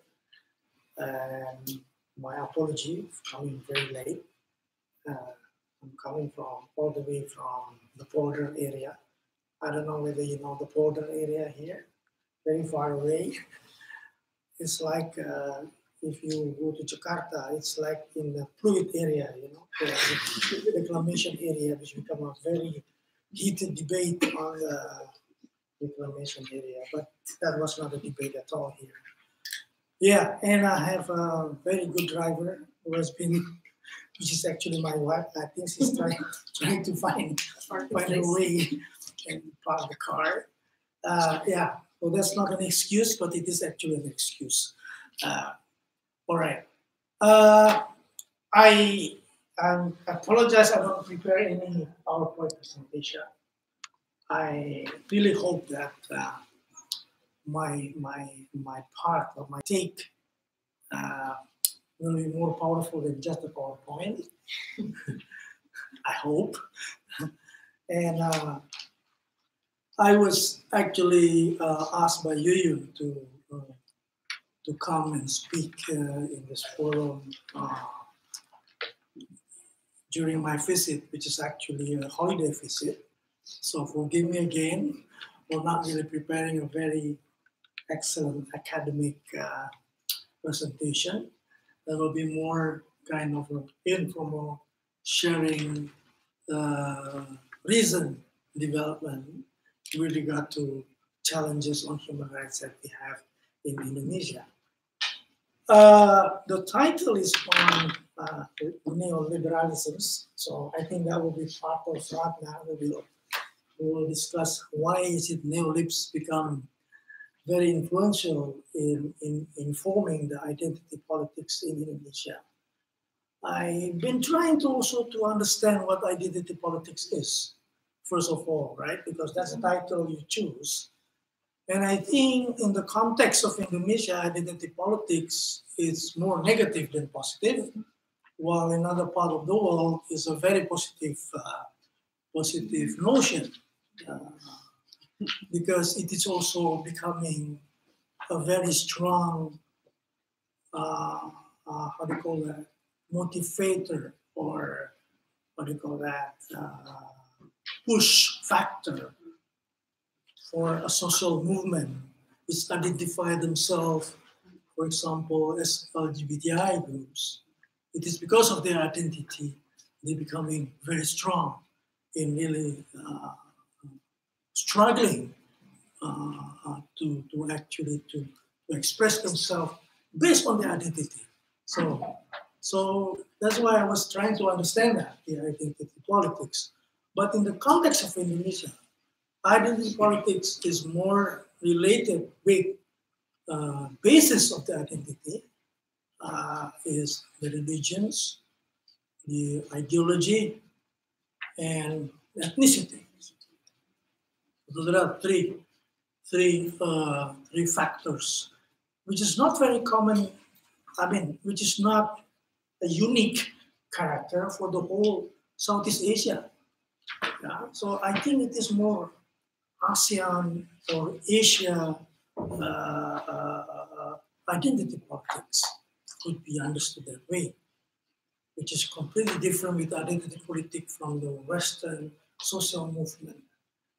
And my apology for coming very late. I'm coming from all the way from the border area. I don't know whether you know the border area here, very far away. It's like if you go to Jakarta, it's like in the fluid area, you know, the reclamation area, which become a very heated debate on the reclamation area. But that was not a debate at all here. Yeah, and I have a very good driver who has been, which is actually my wife. I think she's trying to find a way and park the car. Yeah, well, that's not an excuse, but it is actually an excuse. All right. I apologize. I don't prepare any PowerPoint presentation. I really hope that my part or my take will be more powerful than just a PowerPoint. I hope. And I was actually asked by Yuyun to come and speak in this forum during my visit, which is actually a holiday visit. So forgive me again for not really preparing a very excellent academic presentation. There will be more kind of informal sharing recent development with regard to challenges on human rights that we have in Indonesia. The title is on neoliberalisms, so I think that will be part of Ratna. We will discuss why is it neolibs become very influential in forming the identity politics in Indonesia. I've been trying to also to understand what identity politics is, first of all, right? Because that's the title you choose. And I think in the context of Indonesia, identity politics is more negative than positive, while in other part of the world is a very positive, positive notion. because it is also becoming a very strong, how do you call that, motivator, or what do you call that, push factor for a social movement which identify themselves, for example, as LGBTI groups. It is because of their identity they're becoming very strong in really struggling to actually to express themselves based on their identity. So that's why I was trying to understand that, the identity politics. But in the context of Indonesia, identity politics is more related with basis of the identity is the religions, the ideology, and ethnicity. So there are three factors, which is not very common. I mean, which is not a unique character for the whole Southeast Asia. Yeah? So I think it is more ASEAN or Asia identity politics could be understood that way, which is completely different with identity politics from the Western social movement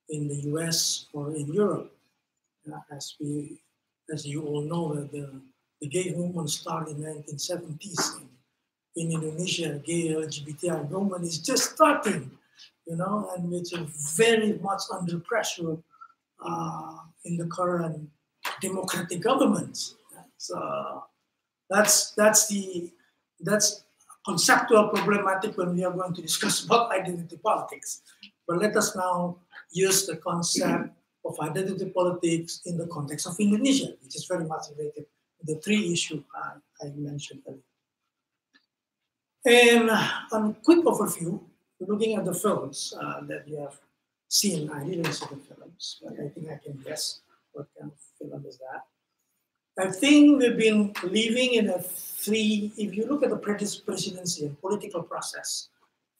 in the US or in Europe. As you all know, that the gay movement started in the 1970s. In Indonesia, gay LGBTI movement is just starting, and it's very much under pressure in the current democratic governments. So that's conceptual problematic when we are going to discuss about identity politics. But let us now use the concept of identity politics in the context of Indonesia, which is very much related to the three issues I mentioned earlier. And a quick overview, looking at the films that you have seen. I didn't see the films, but I think I can guess what kind of film is that. I think we've been living in a if you look at the presidency and political process,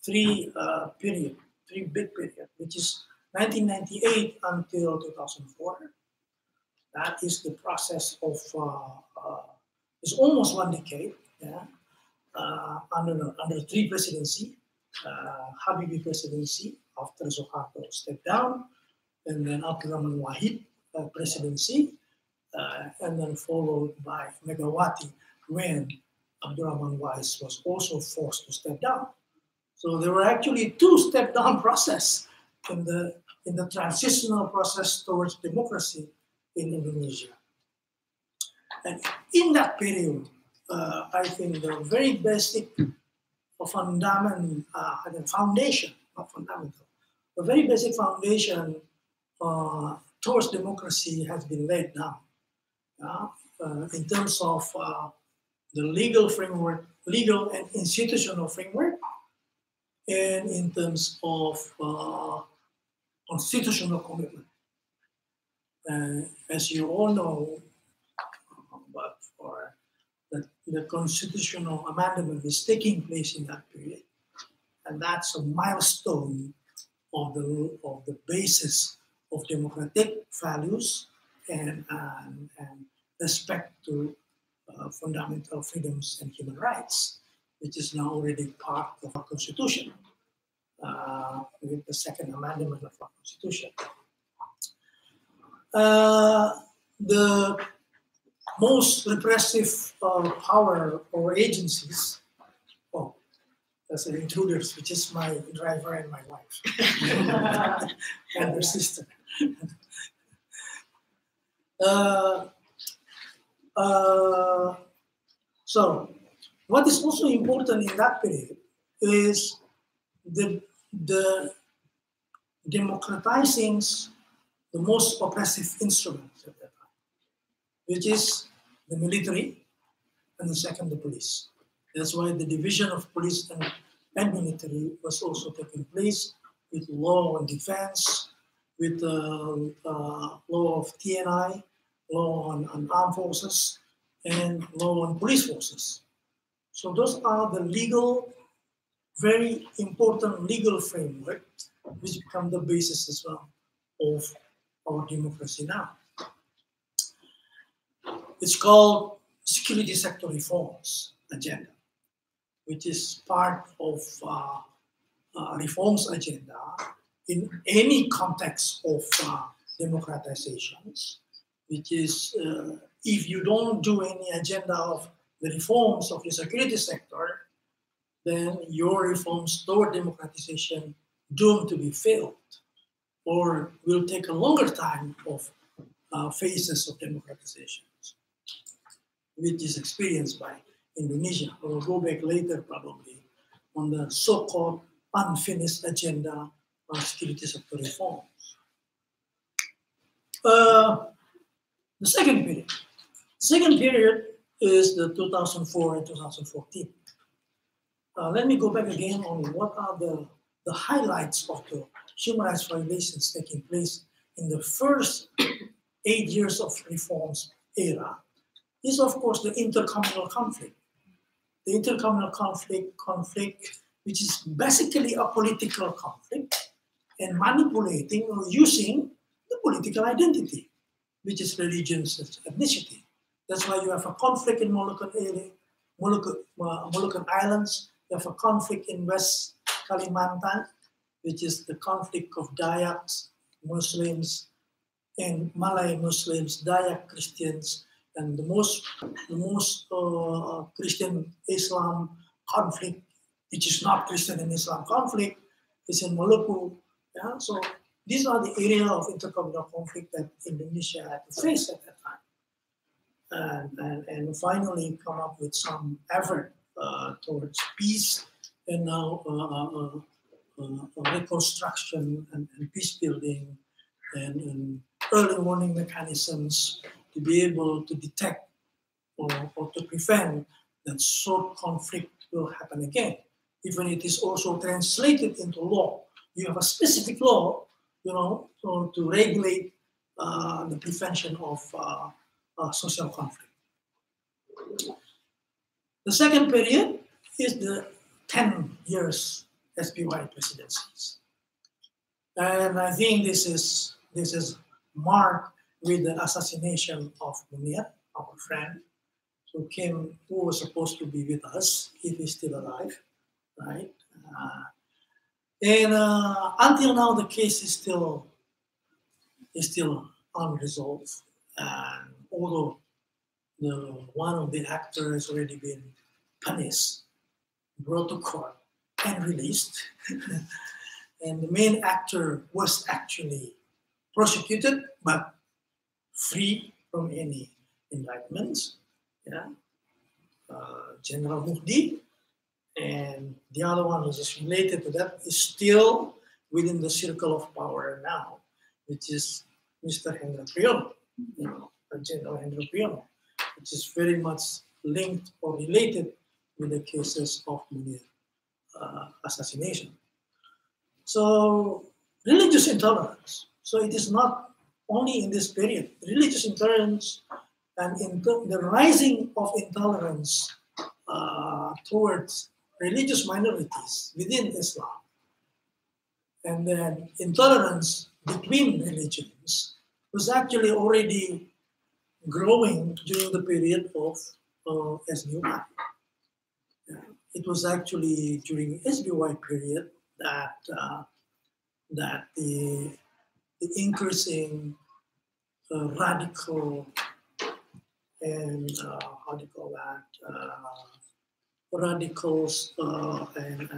three big period, which is 1998 until 2004. That is the process of, it's almost 1 decade, under three presidency, Habibie presidency after Suharto stepped down, and then Abdurrahman Wahid presidency, and then followed by Megawati when Abdurrahman Wahid was also forced to step down. So there were actually two step down process in the transitional process towards democracy in Indonesia. And in that period, I think the very basic foundation, not fundamental, the very basic foundation towards democracy has been laid down in terms of the legal framework, legal and institutional framework, and in terms of constitutional commitment. As you all know, but for the constitutional amendment is taking place in that period, and that's a milestone of the basis of democratic values and respect to fundamental freedoms and human rights, which is now already part of our constitution with the second amendment of our constitution. The most repressive power or agencies, that's the intruders, which is my driver and my wife and her sister. So what is also important in that period is the democratizing the most oppressive instruments at that time, which is the military and the second, the police. That's why the division of police and military was also taking place with law and defense, with law of TNI, law on armed forces, and law on police forces. So those are the legal, very important legal framework, which become the basis as well of our democracy now. It's called Security Sector Reforms Agenda, which is part of reforms agenda in any context of democratizations, which is if you don't do any agenda of the reforms of the security sector, then your reforms toward democratization doomed to be failed, or will take a longer time of phases of democratizations, which is experienced by Indonesia. We'll go back later probably on the so-called unfinished agenda on security sector reforms. The second period. Second period is the 2004 and 2014. Let me go back again on what are the highlights of the human rights violations taking place in the first 8 years of reforms era. Is of course the intercommunal conflict. The intercommunal conflict, which is basically a political conflict and manipulating or using the political identity, which is religion's ethnicity. That's why you have a conflict in Moluccan Islands. You have a conflict in West Kalimantan, which is the conflict of Dayaks, Muslims, and Malay Muslims, Dayak Christians, and the most Christian Islam conflict, which is not Christian and Islam conflict, is in Maluku. Yeah? So these are the area of intercommunal conflict that Indonesia had to face at that time. And finally come up with some effort towards peace and now reconstruction and peace building and early warning mechanisms to be able to detect or to prevent that sort conflict will happen again. Even it is also translated into law. You have a specific law, to regulate the prevention of social conflict. The second period is the 10 years SPY presidencies. And I think this is marked with the assassination of Munir, our friend, who was supposed to be with us if he's still alive, right? And until now, the case is still unresolved. And although one of the actors has already been punished, brought to court, and released, and the main actor was actually prosecuted but free from any indictments. Yeah, General Muhdi, and the other one which is related to that is still within the circle of power now, which is Mr. Hendra Priyono, General Hendra Priyono, which is very much linked or related with the cases of Munir assassination. So religious intolerance. So it is not only in this period. Religious intolerance and the rising of intolerance towards religious minorities within Islam, and then intolerance between religions was actually already growing during the period of SBY. It was actually during SBY period that the increasing radical and how do you call that, radicals and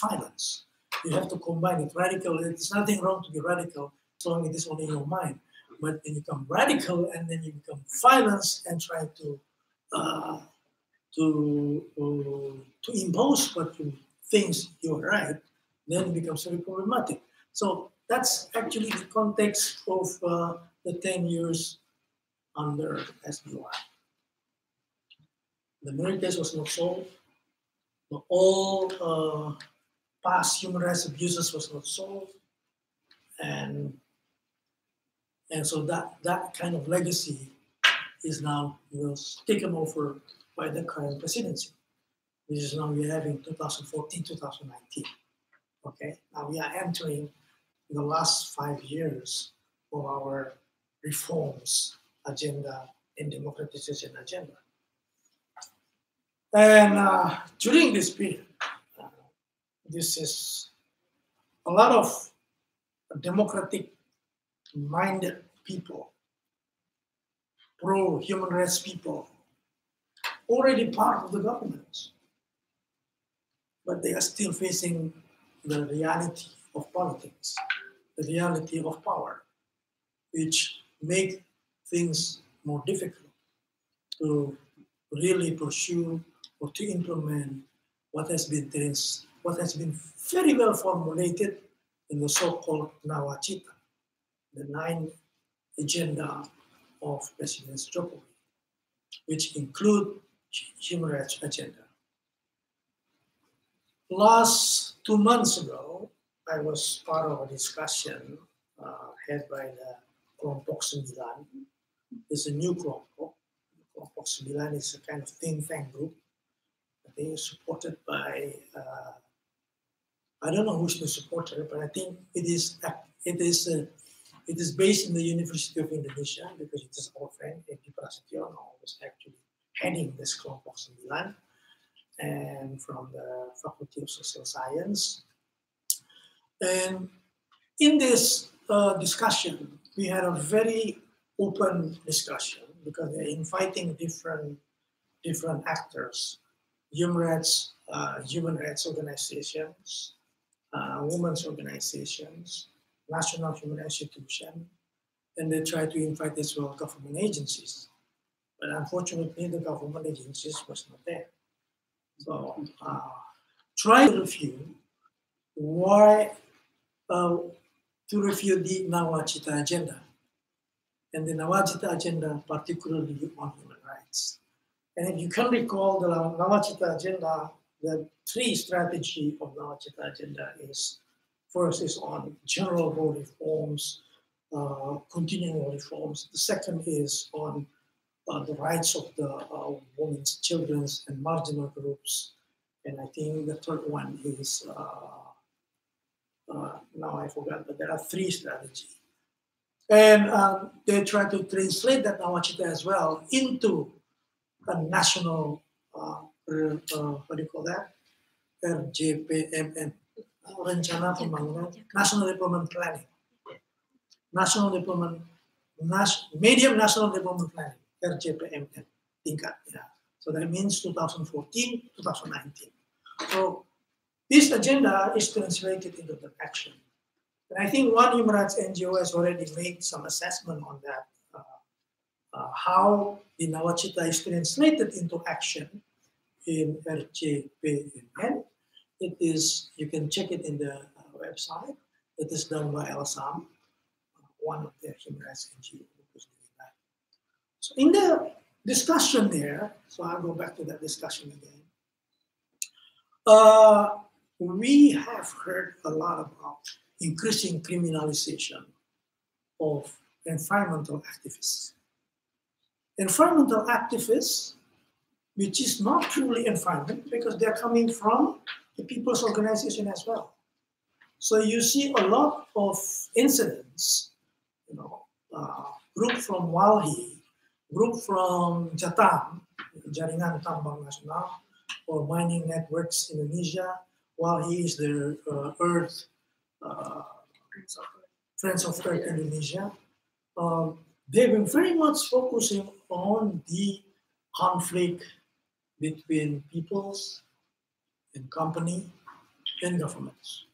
violence. You have to combine it. Radical, there's nothing wrong to be radical as long as it is only in your mind. But then you become radical and then you become violence and try to impose what you think you're right, then it becomes very problematic. So that's actually the context of the 10 years under SBY. The Munir case was not solved. All past human rights abuses was not solved, and so that kind of legacy is now was taken over by the current presidency, which is now we're having 2014, 2019. Okay, now we are entering the last 5 years of our reforms agenda and democratization agenda. And during this period, this is a lot of democratic-minded people, pro-human rights people, already part of the government, but they are still facing the reality of politics, the reality of power, which make things more difficult to really pursue or to implement what has been very well formulated in the so-called Nawacita, the 9 agenda of President Jokowi, which include human rights agenda. Last 2 months ago, I was part of a discussion held by the Kelompok 9. It's a new kelompok. Kelompok 9 is a kind of think tank group. They are supported by, I don't know who's the supporter, but I think it is based in the University of Indonesia, because it is our friend, Edi Prasetyo, was actually heading this Kelompok 9, and from the Faculty of Social Science. And in this discussion, we had a very open discussion, because they're inviting different actors, human rights organizations, women's organizations, national human rights institutions, and they try to invite as well government agencies. But unfortunately, the government agencies was not there. So try to review the Nawacita agenda, and the Nawacita agenda particularly on human rights. And if you can recall the Nawacita agenda, the 3 strategy of Nawacita agenda is, first is on general role reforms, continuing reforms. The second is on the rights of the women's, children's, and marginal groups. And I think the third one is, now I forgot, but there are 3 strategies. And they try to translate that Nawacita as well into a national, what do you call that? RJPMN, Rencana Pembangunan, National Development Planning. Medium National Development Planning, RJPMN, tingkat. Yeah. So that means 2014, 2019. So this agenda is translated into the action. And I think one human rights NGO has already made some assessment on that, how the Nawacita is translated into action in RJPMN. It is, you can check it in the website. It is done by LSAM, one of the human rights NGOs. So in the discussion there, so I'll go back to that discussion again. We have heard a lot about increasing criminalization of environmental activists. Environmental activists, which is not truly environment, because they're coming from the people's organization as well. So you see a lot of incidents, group from Walhi, group from Jatam, Jaringan Tambang Nasional, or Mining Networks Indonesia. Walhi is the Friends of Earth Indonesia. They've been very much focusing on the conflict between peoples and company and governments.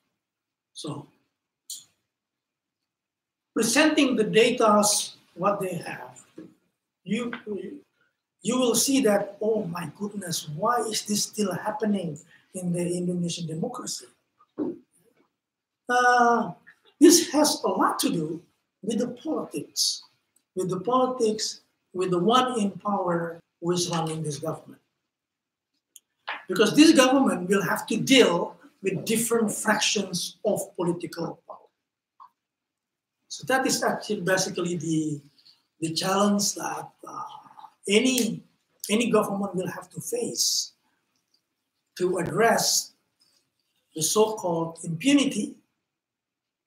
So presenting the data, what they have, you will see that, oh my goodness, why is this still happening in the Indonesian democracy? This has a lot to do with the politics, with the one in power who is running this government. Because this government will have to deal with different fractions of political power. So that is actually basically the challenge that any government will have to face to address the so-called impunity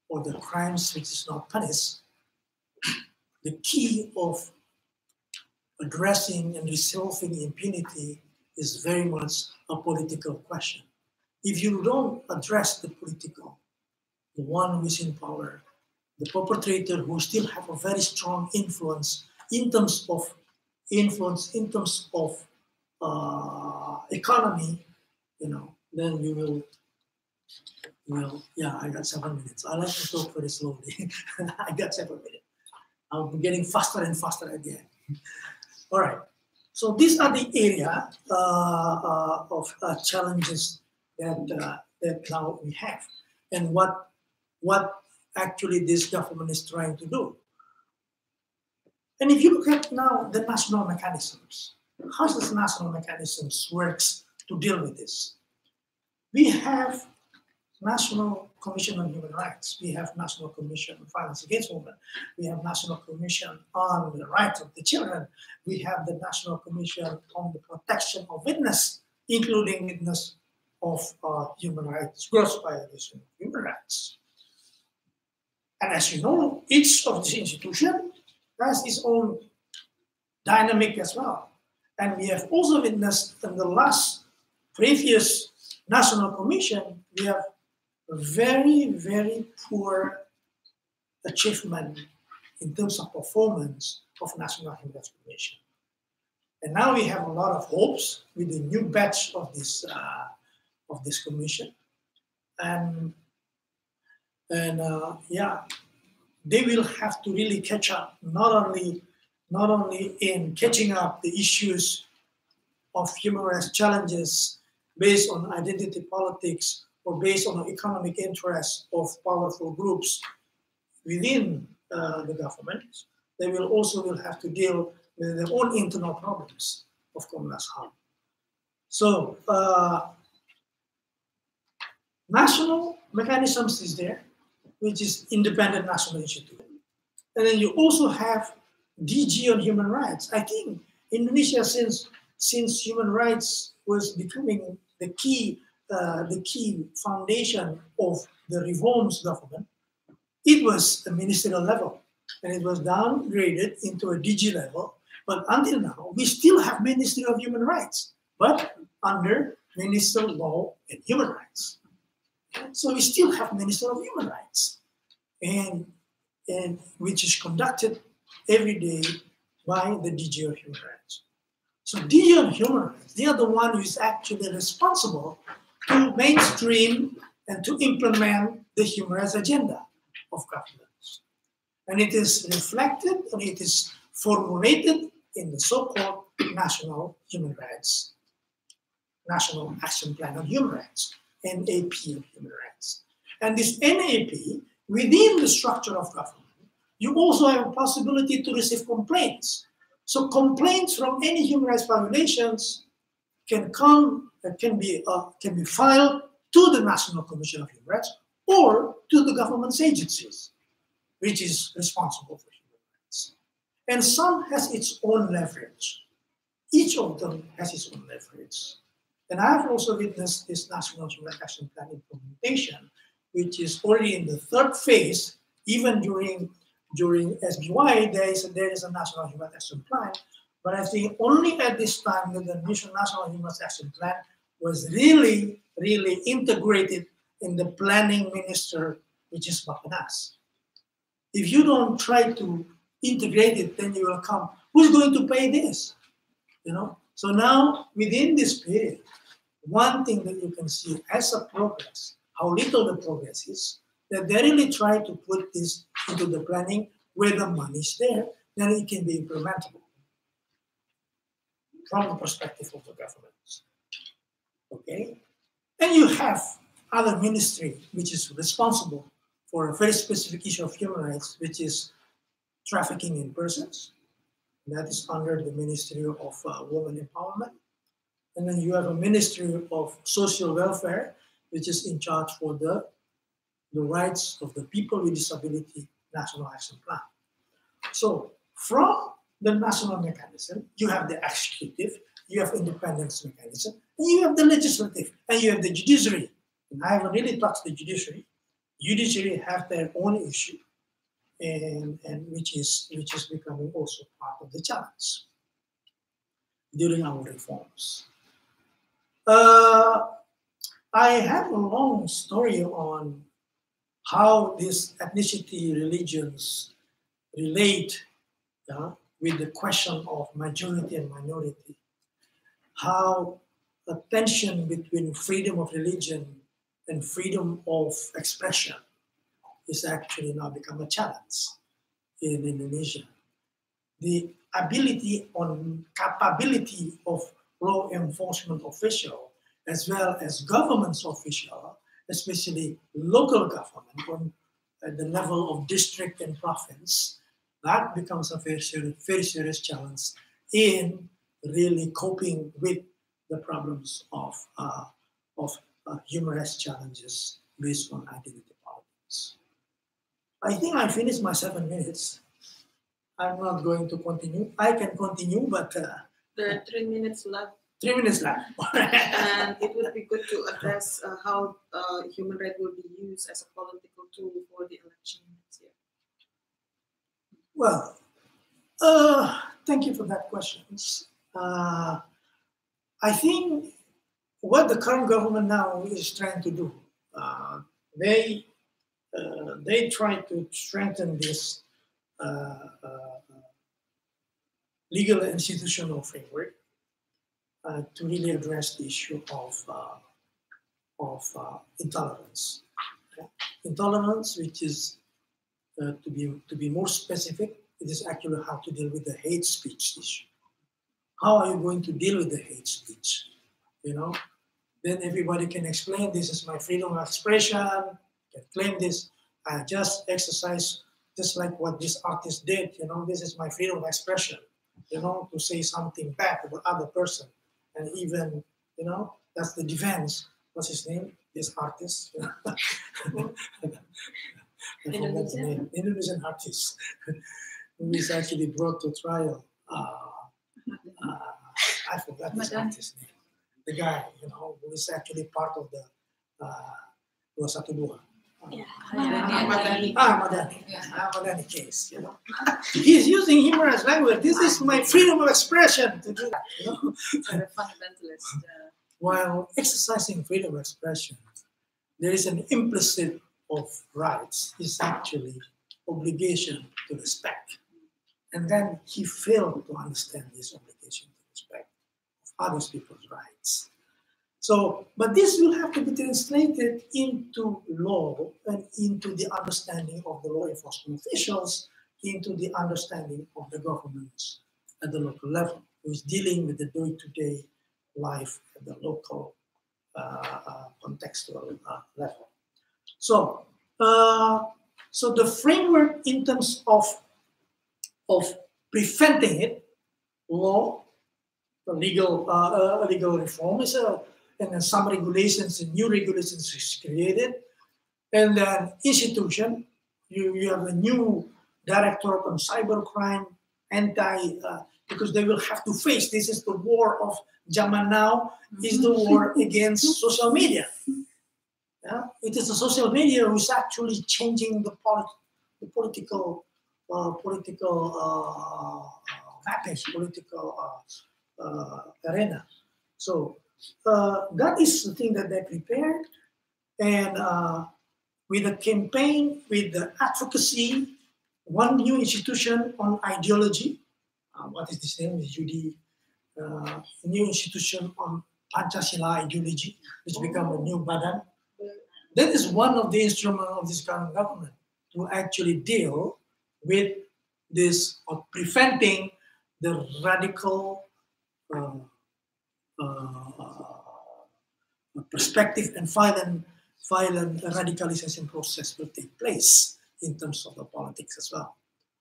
or the crimes which is not punished the key of addressing and resolving impunity is very much a political question. If you don't address the political, the one who is in power, the perpetrator who still have a very strong influence in terms of economy, then you will, yeah, I got 7 minutes. I like to talk very slowly. I got 7 minutes. I'm getting faster and faster again. All right. So these are the area of challenges that now we have, and what actually this government is trying to do. And if you look at now the national mechanisms, how does national mechanisms works to deal with this? We have National Commission on Human Rights. We have National Commission on Violence Against Women. We have National Commission on the Rights of the Children. We have the National Commission on the Protection of Witness, including witness of human rights, gross violation of human rights. And as you know, each of these institutions has its own dynamic as well. And we have also witnessed in the last previous National Commission, we have a very, very poor achievement in terms of performance of National Human Rights Commission. And now we have a lot of hopes with the new batch of this commission. And yeah, they will have to really catch up, not only in catching up the issues of human rights challenges based on identity politics or based on the economic interests of powerful groups within the government. They will also have to deal with their own internal problems of Komnas HAM. So national mechanisms is there, which is independent national institute. And then you also have DG on human rights. I think Indonesia, since human rights was becoming the key foundation of the reforms government, it was a ministerial level, and it was downgraded into a DG level. But until now, we still have Ministry of Human Rights, but under Minister of Law and Human Rights. So we still have Minister of Human Rights, and which is conducted every day by the DG of Human Rights. So DG of Human Rights, they are the one who is actually responsible to mainstream and to implement the human rights agenda of governments. And it is reflected and it is formulated in the so-called National Human Rights, National Action Plan on Human Rights, NAP of Human Rights. And this NAP, within the structure of government, you also have a possibility to receive complaints. So complaints from any human rights violations can be filed to the National Commission of Human Rights or to the government's agencies, which is responsible for human rights. And some has its own leverage. Each of them has its own leverage. And I have also witnessed this National Human Rights Action Plan implementation, which is already in the third phase. Even during SBY, there is a National Human Rights Action Plan. But I think only at this time that the National Human Rights Action Plan was really, really integrated in the planning minister, which is Bappenas. If you don't try to integrate it, then you will come, who's going to pay this? So now, within this period, one thing that you can see as a progress, how little the progress is, that they really try to put this into the planning where the money is there, then it can be implementable from the perspective of the government. Okay? And you have other ministry which is responsible for a very specific issue of human rights, which is trafficking in persons. That is under the Ministry of Women Empowerment. And then you have a Ministry of Social Welfare, which is in charge for the rights of the people with disability National Action Plan. So from the national mechanism, you have the executive, you have independence mechanism, and you have the legislative, and you have the judiciary. And I haven't really touched the judiciary. Judiciary have their own issue. and which is becoming also part of the challenge during our reforms. I have a long story on how these ethnicity religions relate with the question of majority and minority, how the tension between freedom of religion and freedom of expression is actually now become a challenge in Indonesia. The ability or capability of law enforcement official as well as government's official, especially local government on at the level of district and province, that becomes a very serious challenge in really coping with the problems of human rights challenges based on identity politics. I think I finished my 7 minutes. I'm not going to continue. I can continue, but There are 3 minutes left. 3 minutes left. And it would be good to address how human rights will be used as a political tool for the election next year. Well, thank you for that question. I think what the current government now is trying to do, they try to strengthen this legal and institutional framework to really address the issue of intolerance. Okay? Intolerance, which is to be more specific, it is actually how to deal with the hate speech issue. How are you going to deal with the hate speech? You know, then everybody can explain, this is my freedom of expression, can claim this. I just exercise just like what this artist did, you know, this is my freedom of expression, you know, to say something bad about other person. And even, you know, that's the defense. What's his name? This artist. Indonesian artist who is actually brought to trial. I forgot this artist's name. The guy, you know, who is actually part of the 212. Madani case, you know. He's using humorous language. This is my freedom of expression to do that, you know. Fundamentalist. While exercising freedom of expression, there is an implicit of rights, is actually obligation to respect. And then he failed to understand this obligation to respect of other people's rights. So, but this will have to be translated into law and into the understanding of the law enforcement officials, into the understanding of the governments at the local level, who is dealing with the day-to-day life at the local contextual level. So, so the framework in terms of preventing it, law, legal reform is and then some regulations and new regulations is created, and then institution. You have a new director on cybercrime, because they will have to face, this is the war of Zaman now, is the war against social media. Yeah? It is the social media who is actually changing the political package, political arena. So that is the thing that they prepared, and with the campaign, with the advocacy, one new institution on ideology. What is this name? New institution on Pancasila ideology, which become a new badan. That is one of the instruments of this current government to actually deal with this, of preventing the radical perspective and violent radicalization process will take place in terms of the politics as well.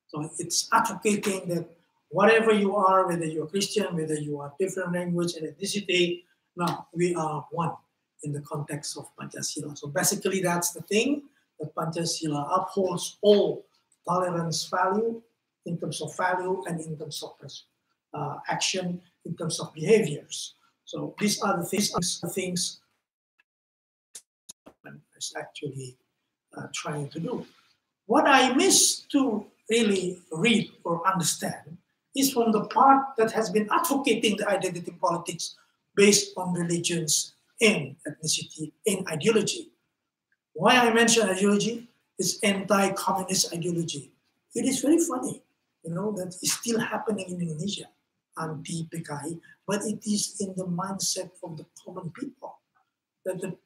So it's advocating that whatever you are, whether you're Christian, whether you are different language and ethnicity, now we are one in the context of Pancasila. So basically that's the thing, that Pancasila upholds all tolerance value in terms of value and in terms of action, in terms of behaviors. So these are the things is actually trying to do. What I miss to really read or understand is from the part that has been advocating the identity politics based on religions and ethnicity and ideology. Why I mention ideology is anti-communist ideology. It is very funny, that is still happening in Indonesia, anti-PKI, but it is in the mindset of the common people, that the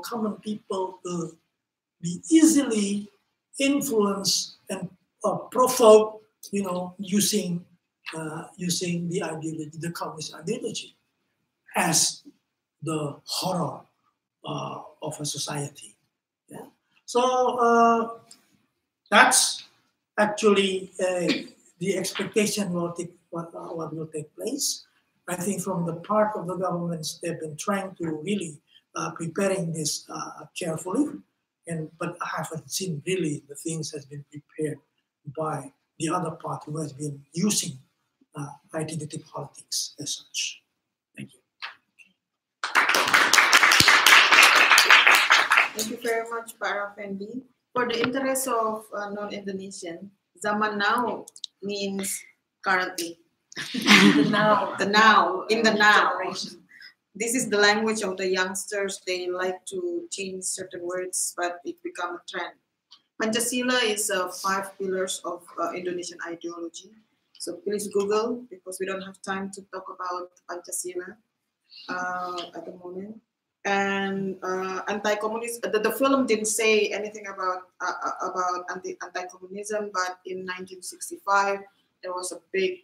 common people will be easily influenced and provoked, using the ideology, the communist ideology, as the horror of a society. Yeah. So that's actually the expectation what will take place. I think from the part of the governments, they've been trying to really preparing this carefully, but I haven't seen really the things has been prepared by the other part who has been using identity politics as such. Thank you. Thank you very much, Pak Raffendi. For the interest of non-Indonesian, zaman now means currently. The now. The now, in the now. Generation. This is the language of the youngsters. They like to change certain words, but it become a trend. Pancasila is 5 pillars of Indonesian ideology. So please Google, because we don't have time to talk about Pancasila at the moment. And anti-communist. The film didn't say anything about anti-communism, but in 1965 there was a big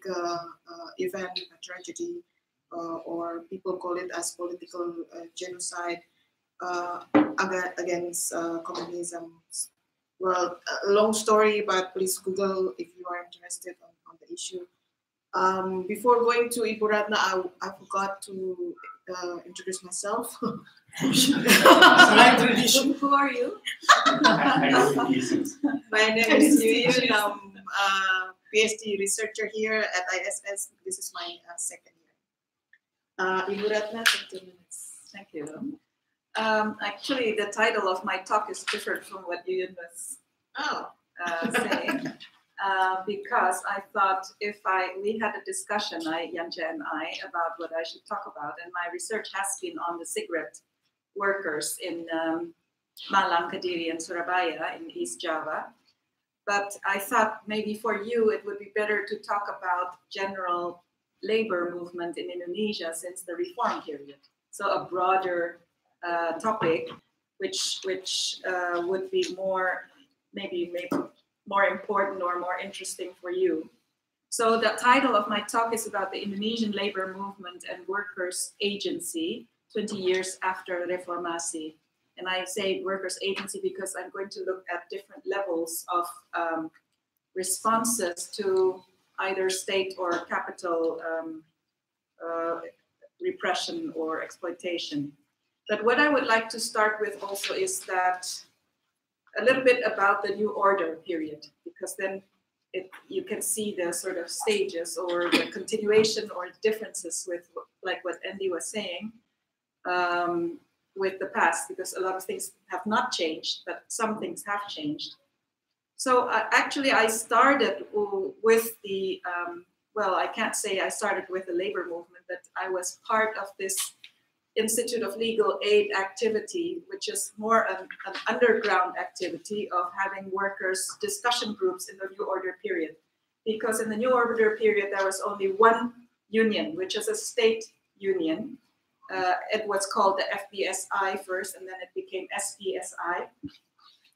event, a tragedy, or people call it as political genocide against communism. Well, long story, but please Google if you are interested on the issue. Before going to Ibu Ratna, I forgot to introduce myself. Who are you? My name is Yuyun. I'm a PhD researcher here at ISS. This is my second year. Ibu Ratna, 15 minutes. Thank you. Actually, the title of my talk is different from what Yuyun was saying. Because I thought we had a discussion, Yanja and I, about what I should talk about, and my research has been on the cigarette workers in Malang, Kediri, and Surabaya in East Java. But I thought maybe for you it would be better to talk about general labor movement in Indonesia since the reform period. So a broader topic, which would be maybe more important or more interesting for you. So the title of my talk is about the Indonesian labor movement and workers' agency 20 years after Reformasi. And I say workers' agency because I'm going to look at different levels of responses to either state or capital repression or exploitation. But what I would like to start with also is that a little bit about the New Order period, because then you can see the sort of stages or the continuation or differences with, like what Andy was saying, with the past, because a lot of things have not changed, but some things have changed. So actually I started with the, well, I can't say I started with the labor movement, but I was part of this Institute of Legal Aid activity, which is more an underground activity of having workers' discussion groups in the New Order period. Because in the New Order period, there was only one union, which is a state union. It was called the FBSI first, and then it became SPSI.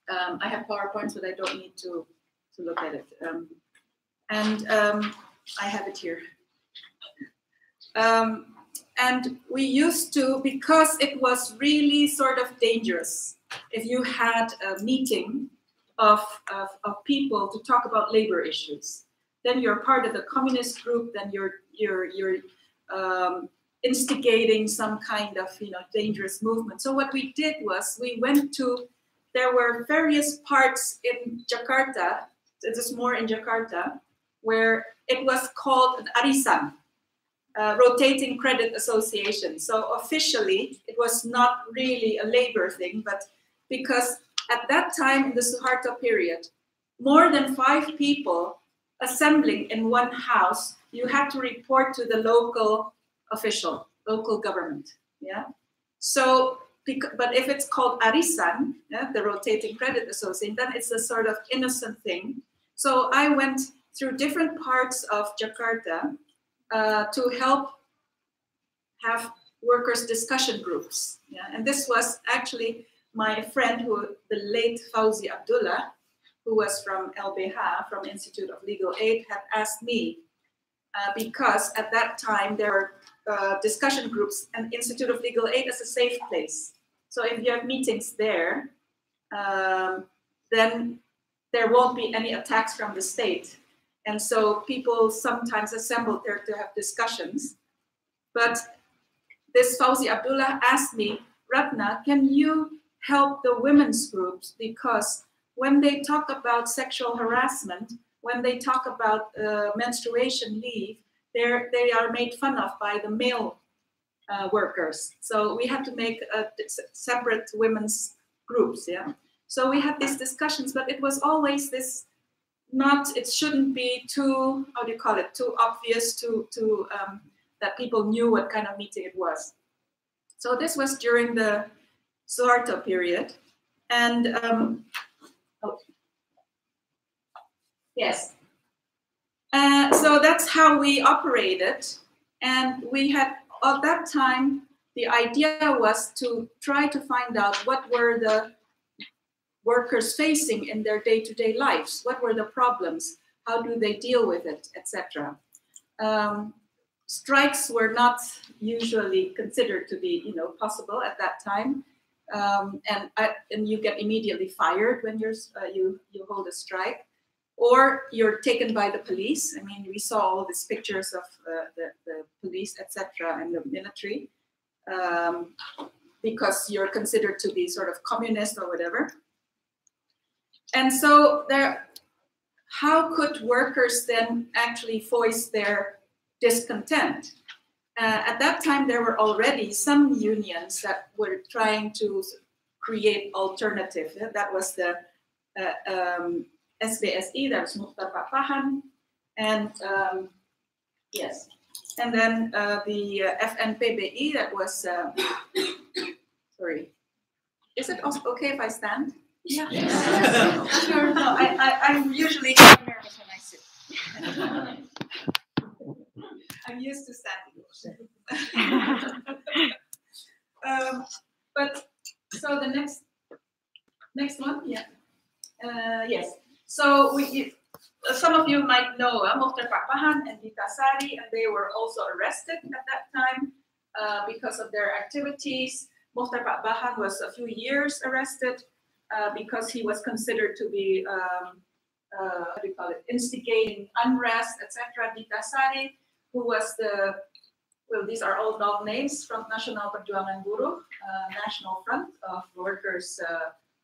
I have PowerPoints, but I don't need to look at it. I have it here. And we used to, because it was really sort of dangerous, if you had a meeting of people to talk about labor issues, then you're part of the communist group, then you're instigating some kind of dangerous movement. So what we did was we went to, there were various parts in Jakarta, this is more in Jakarta, where it was called an arisan. Rotating Credit Association. So officially, it was not really a labor thing, but because at that time in the Suharto period, more than 5 people assembling in one house, you had to report to the local official, local government. Yeah. So, but if it's called arisan, yeah, the rotating credit association, then it's a sort of innocent thing. So I went through different parts of Jakarta to help have workers' discussion groups. Yeah? And this was actually my friend, the late Fauzi Abdullah, who was from LBH, from Institute of Legal Aid, had asked me, because at that time there were discussion groups, and Institute of Legal Aid is a safe place. So if you have meetings there, then there won't be any attacks from the state. And so people sometimes assemble there to have discussions. But this Fauzi Abdullah asked me, Ratna, can you help the women's groups? Because when they talk about sexual harassment, when they talk about menstruation leave, they are made fun of by the male workers. So we had to make separate women's groups, yeah? So we had these discussions, but it was always this, it shouldn't be too, how do you call it, too obvious that people knew what kind of meeting it was. So this was during the Suharto period. And yes. So that's how we operated. And we had, at that time, the idea was to try to find out what were the workers facing in their day-to-day lives. What were the problems? How do they deal with it, etc. Strikes were not usually considered to be, possible at that time, and you get immediately fired when you hold a strike, or you're taken by the police. I mean, we saw all these pictures of the police, etc., and the military, because you're considered to be sort of communist or whatever. And so how could workers then actually voice their discontent? At that time, there were already some unions that were trying to create alternative. That was the SBSI, that was Mukhtar Papahan, and yes, and then the FNPBI, that was sorry. Is it okay if I stand? Yeah. Yes. Sure. No, I'm usually nervous when I sit. I'm used to standing. But so the next one, yeah, yes. So some of you might know Mukhtar Papahan and Dita Sari, and they were also arrested at that time because of their activities. Mukhtar Papahan was a few years arrested because he was considered to be how do you call it, instigating unrest, etc. Dita Sari, who was these are all dog names, from Nasional Perjuangan Buruh, National Front of Workers'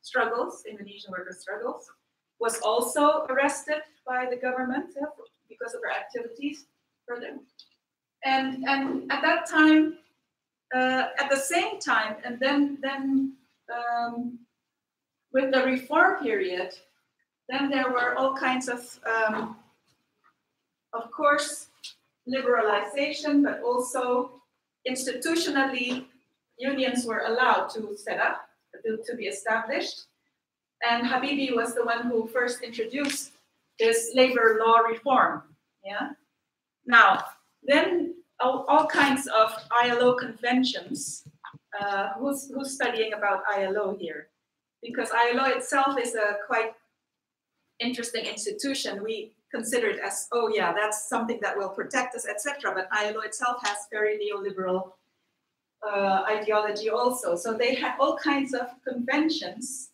Struggles, Indonesian Workers' Struggles, was also arrested by the government because of her activities for them. And at that time, at the same time, and then with the reform period, then there were all kinds of course, liberalization, but also institutionally, unions were allowed to set up, to be established. And Habibie was the one who first introduced this labor law reform. Yeah. Now, then all kinds of ILO conventions. Who's studying about ILO here? Because ILO itself is a quite interesting institution. We consider it as, oh yeah, that's something that will protect us, etc. But ILO itself has very neoliberal ideology also. So they have all kinds of conventions,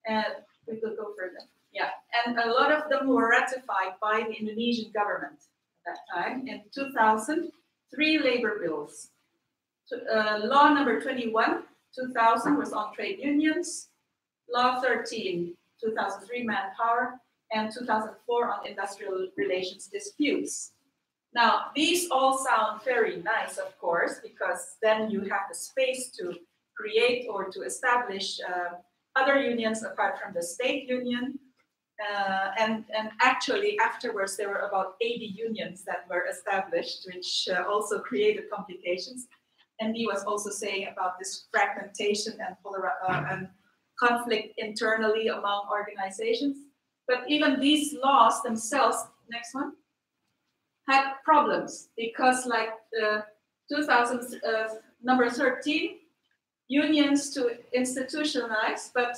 and we could go further. Yeah, and a lot of them were ratified by the Indonesian government at that time. In 2000, 3 labor bills. Law number 21, 2000 was on trade unions. Law 13, 2003, manpower, and 2004 on industrial relations disputes. Now, these all sound very nice, of course, because then you have the space to create or to establish other unions apart from the state union. And actually afterwards there were about 80 unions that were established, which also created complications. And he was also saying about this fragmentation and conflict internally among organizations. But even these laws themselves, next one, had problems because like the 2000 number 13, unions to institutionalize, but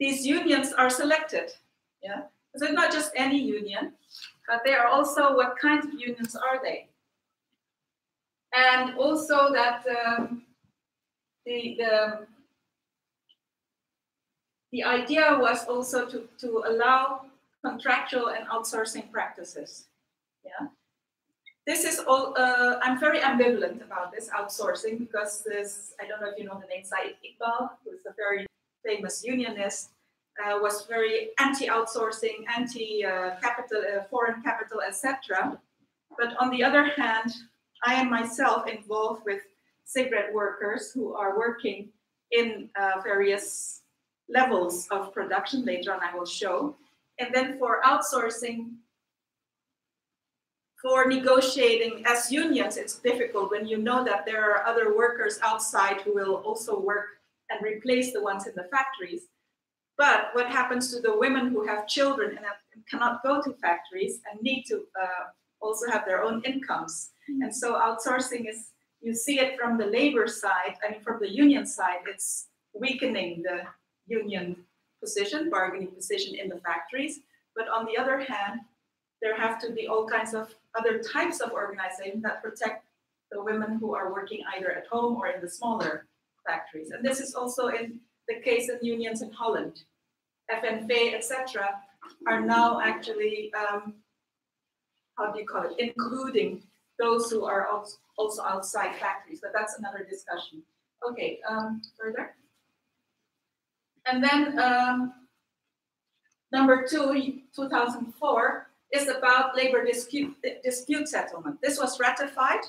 these unions are selected. Yeah, so it's not just any union, but they are also what kind of unions are they? And also that the idea was also to allow contractual and outsourcing practices. Yeah, this is all. I'm very ambivalent about this outsourcing because this. I don't know if you know the name Said Iqbal, who is a very famous unionist. Was very anti-outsourcing, anti-capital, foreign capital, etc. But on the other hand, I am myself involved with cigarette workers who are working in various levels of production. Later on I will show. And then for outsourcing, for negotiating as unions, it's difficult when you know that there are other workers outside who will also work and replace the ones in the factories. But what happens to the women who have children and cannot go to factories and need to also have their own incomes? And so outsourcing is, you see it from the labor side, I mean from the union side, it's weakening the union position, bargaining position in the factories. But on the other hand, there have to be all kinds of other types of organizations that protect the women who are working either at home or in the smaller factories. And this is also in the case of unions in Holland. FNV, etc., are now actually, how do you call it, including those who are also outside factories, but that's another discussion. Okay, further. And then number 2, 2004, is about labor dispute settlement. This was ratified,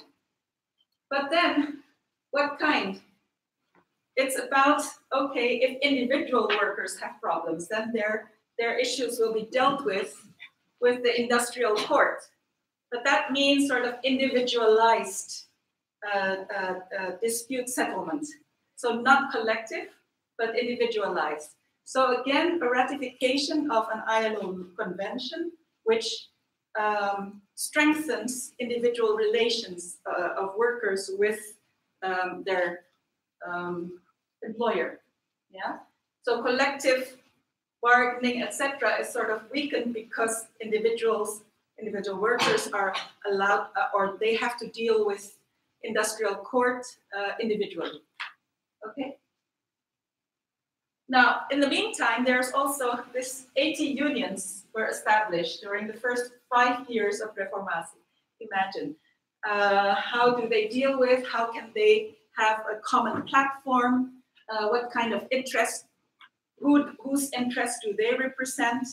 but then what kind? It's about, okay, if individual workers have problems, then their issues will be dealt with the industrial court. But that means sort of individualized dispute settlement. So not collective, but individualized. So again, a ratification of an ILO convention, which strengthens individual relations of workers with their employer. Yeah. So collective bargaining, etc., is sort of weakened because individual workers are allowed, or they have to deal with industrial court individually. Okay. Now, in the meantime, there's also this 80 unions were established during the first 5 years of Reformasi. Imagine, how do they deal with, how can they have a common platform, what kind of interest, whose interests do they represent?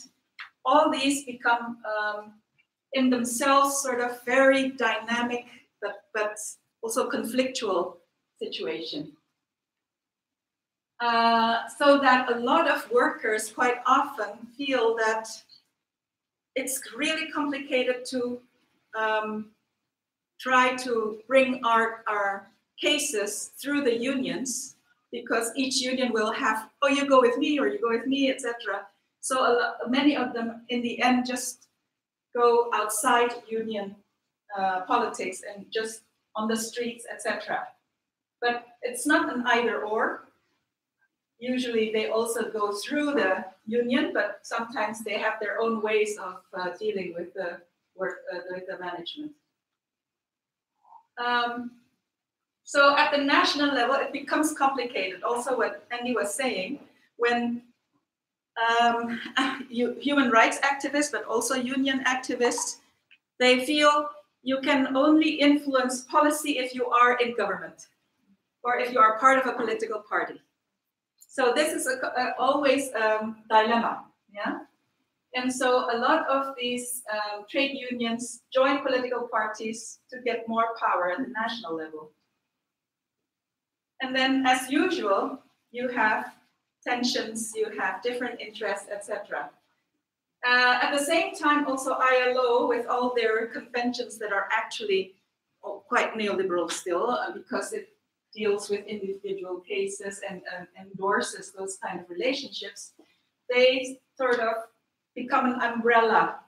All these become in themselves sort of very dynamic, but also conflictual situation. So that a lot of workers quite often feel that it's really complicated to try to bring our cases through the unions, because each union will have, oh, you go with me or you go with me, etc. So many of them in the end just go outside union politics and just on the streets, etc. But it's not an either or. Usually they also go through the union, but sometimes they have their own ways of dealing with the work, with the management. So at the national level, it becomes complicated. Also, what Andy was saying, when human rights activists, but also union activists, they feel you can only influence policy if you are in government or if you are part of a political party. So this is always a dilemma, yeah? And so a lot of these trade unions join political parties to get more power at the national level. And then, as usual, you have tensions, you have different interests, etc. At the same time, also ILO, with all their conventions that are actually quite neoliberal still, because it deals with individual cases and endorses those kind of relationships, they sort of become an umbrella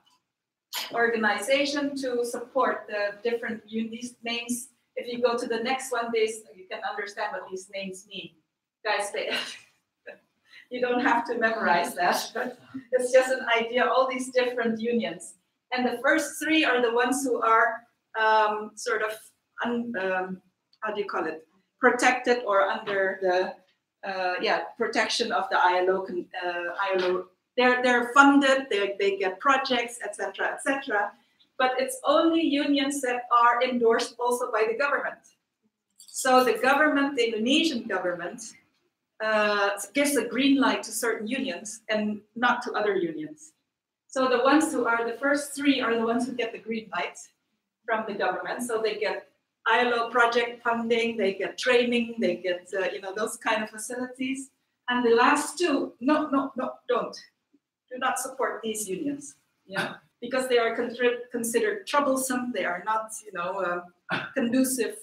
organization to support the different these names. If you go to the next one, you can understand what these names mean. Guys, you don't have to memorize that, but it's just an idea, all these different unions. And the first three are the ones who are sort of, how do you call it, protected or under the protection of the ILO. ILO. They're funded, they get projects, etc., etc. But it's only unions that are endorsed also by the government. So the government, the Indonesian government, gives a green light to certain unions and not to other unions. So the ones who are the first three are the ones who get the green light from the government. So they get ILO project funding, they get training, they get those kind of facilities. And the last two, no, don't. Do not support these unions, because they are considered troublesome. They are not, conducive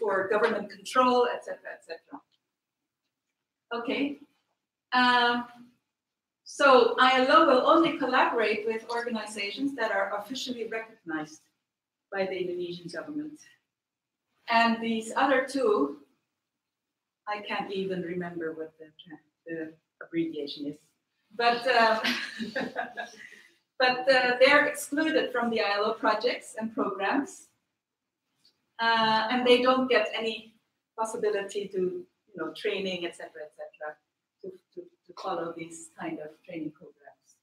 for government control, etc., etc. Okay. So ILO will only collaborate with organizations that are officially recognized by the Indonesian government. And these other two, I can't even remember what the abbreviation is. But they're excluded from the ILO projects and programs, and they don't get any possibility to, training, etc., to follow these kind of training programs.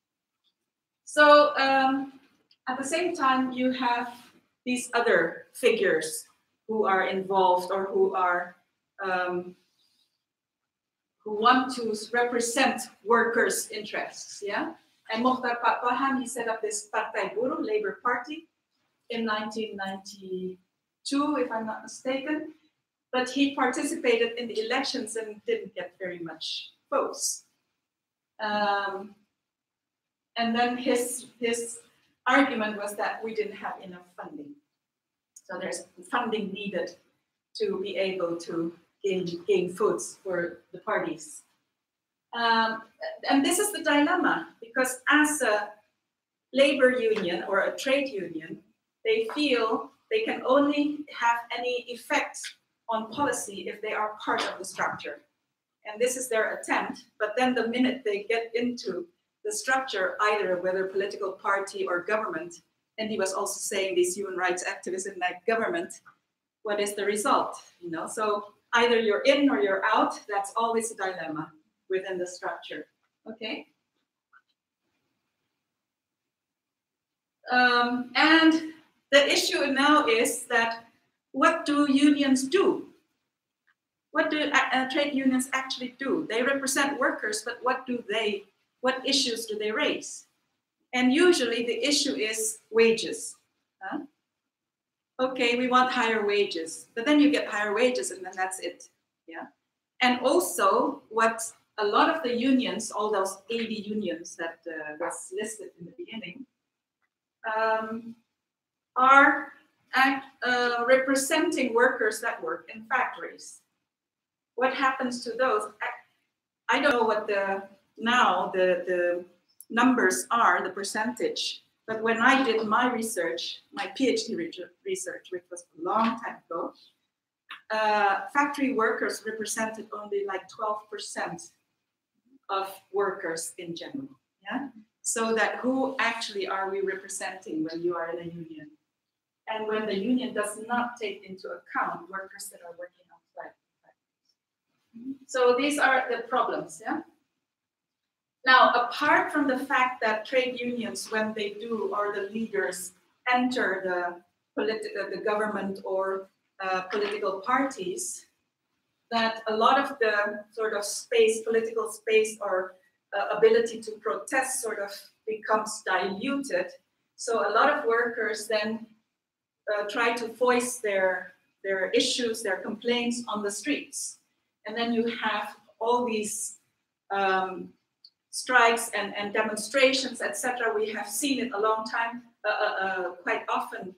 So at the same time, you have these other figures who are involved or who are who want to represent workers' interests, And Mokhtar Pak-Paham, he set up this Partai Buruh, Labour Party, in 1992, if I'm not mistaken. But he participated in the elections and didn't get very much votes. And then his argument was that we didn't have enough funding. So there's funding needed to be able to gain votes for the parties. And this is the dilemma, because as a labor union or a trade union, they feel they can only have any effect on policy if they are part of the structure. And this is their attempt, but then the minute they get into the structure, either whether political party or government, and he was also saying these human rights activists in that government, what is the result? So either you're in or you're out. That's always a dilemma within the structure. Okay. And the issue now is that what do unions do? What do trade unions actually do? They represent workers, but what issues do they raise? And usually the issue is wages. Okay, we want higher wages, but then you get higher wages and then that's it. And also what a lot of the unions, all those 80 unions that was listed in the beginning, are representing workers that work in factories. What happens to those? I don't know what the numbers are, the percentage, but when I did my research, my PhD research, which was a long time ago, factory workers represented only like 12% of workers in general. So that who actually are we representing when you are in a union? And when the union does not take into account workers that are working outside. So these are the problems, Now, apart from the fact that trade unions, when they do, or the leaders enter the government or political parties, that a lot of the sort of political space or ability to protest sort of becomes diluted. So a lot of workers then try to voice their issues, their complaints on the streets. And then you have all these strikes and demonstrations, etc. We have seen it a long time, quite often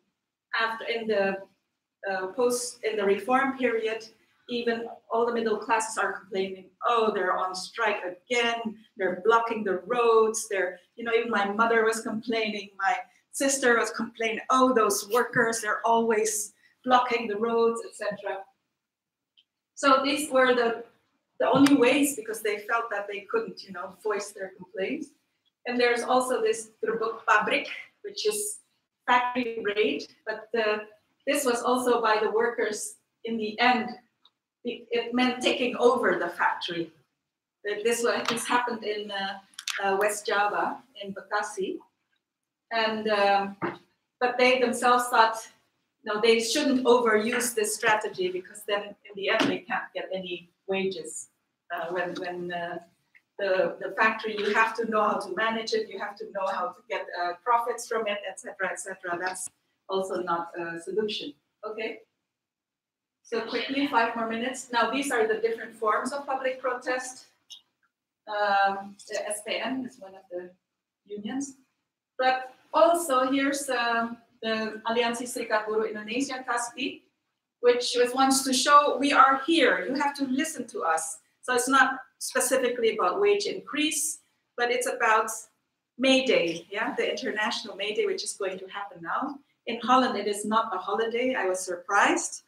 after in the reform period. Even all the middle classes are complaining, oh, they're on strike again, they're blocking the roads, even my mother was complaining, my sister was complaining, oh, those workers, they're always blocking the roads, etc. So these were the only ways, because they felt that they couldn't, voice their complaints. And there's also this pabrik, which is factory raid, but this was also by the workers in the end. It meant taking over the factory. This happened in West Java, in Bekasi. And, but they themselves thought, no, they shouldn't overuse this strategy, because then in the end they can't get any wages. When the factory, you have to know how to manage it, you have to know how to get profits from it, etc., etc. That's also not a solution. Okay. So quickly, 5 more minutes. Now these are the different forms of public protest. The SPN is one of the unions, but also here's the Aliansi Serikat Buruh Indonesia, KASPI, which wants to show we are here. You have to listen to us. So it's not specifically about wage increase, but it's about May Day, yeah, the International May Day, which is going to happen now. In Holland, it is not a holiday. I was surprised.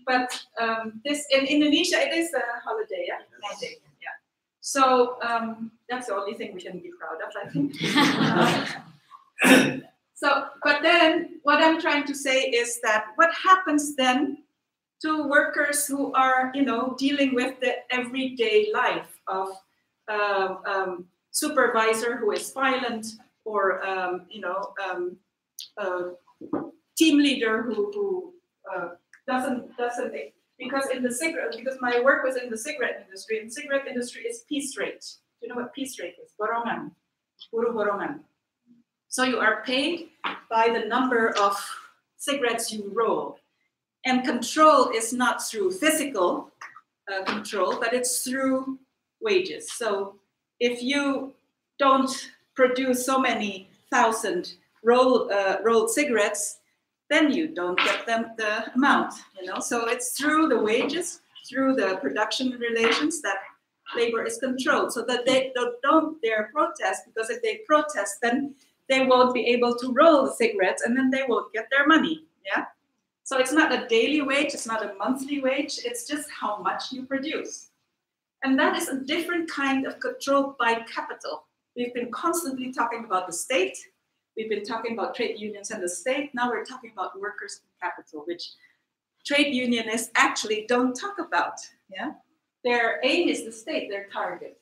But this in Indonesia, it is a holiday, yeah, May Day, yeah. So that's the only thing we can be proud of, I think. But then what I'm trying to say is that what happens then to workers who are, dealing with the everyday life of supervisor who is violent, or team leader who doesn't, because my work was in the cigarette industry, and cigarette industry is piece rate. Do you know what piece rate is? Borongan, buruh borongan. So you are paid by the number of cigarettes you roll. And control is not through physical control, but it's through wages. So if you don't produce so many thousand rolled cigarettes, then you don't get them the amount, So it's through the wages, through the production relations, that labor is controlled. So that they don't dare protest, because if they protest, then they won't be able to roll the cigarettes, and then they won't get their money, yeah? So it's not a daily wage, it's not a monthly wage, it's just how much you produce. And that is a different kind of control by capital. We've been constantly talking about the state, we've been talking about trade unions and the state, now we're talking about workers and capital, which trade unionists actually don't talk about, yeah? Their aim is the state, their target.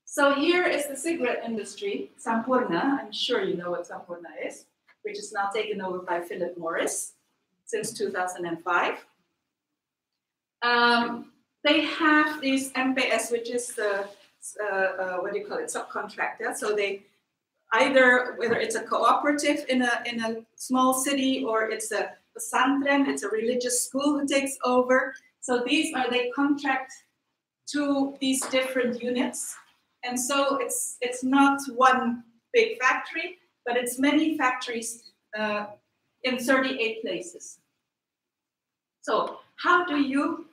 So here is the cigarette industry, Sampurna. I'm sure you know what Sampurna is, which is now taken over by Philip Morris since 2005. They have these MPS, which is the, subcontractor. So they either, whether it's a cooperative in a small city, or it's a pesantren, it's a religious school who takes over. So they contract to these different units. And so it's not one big factory, but it's many factories in 38 places. So how do you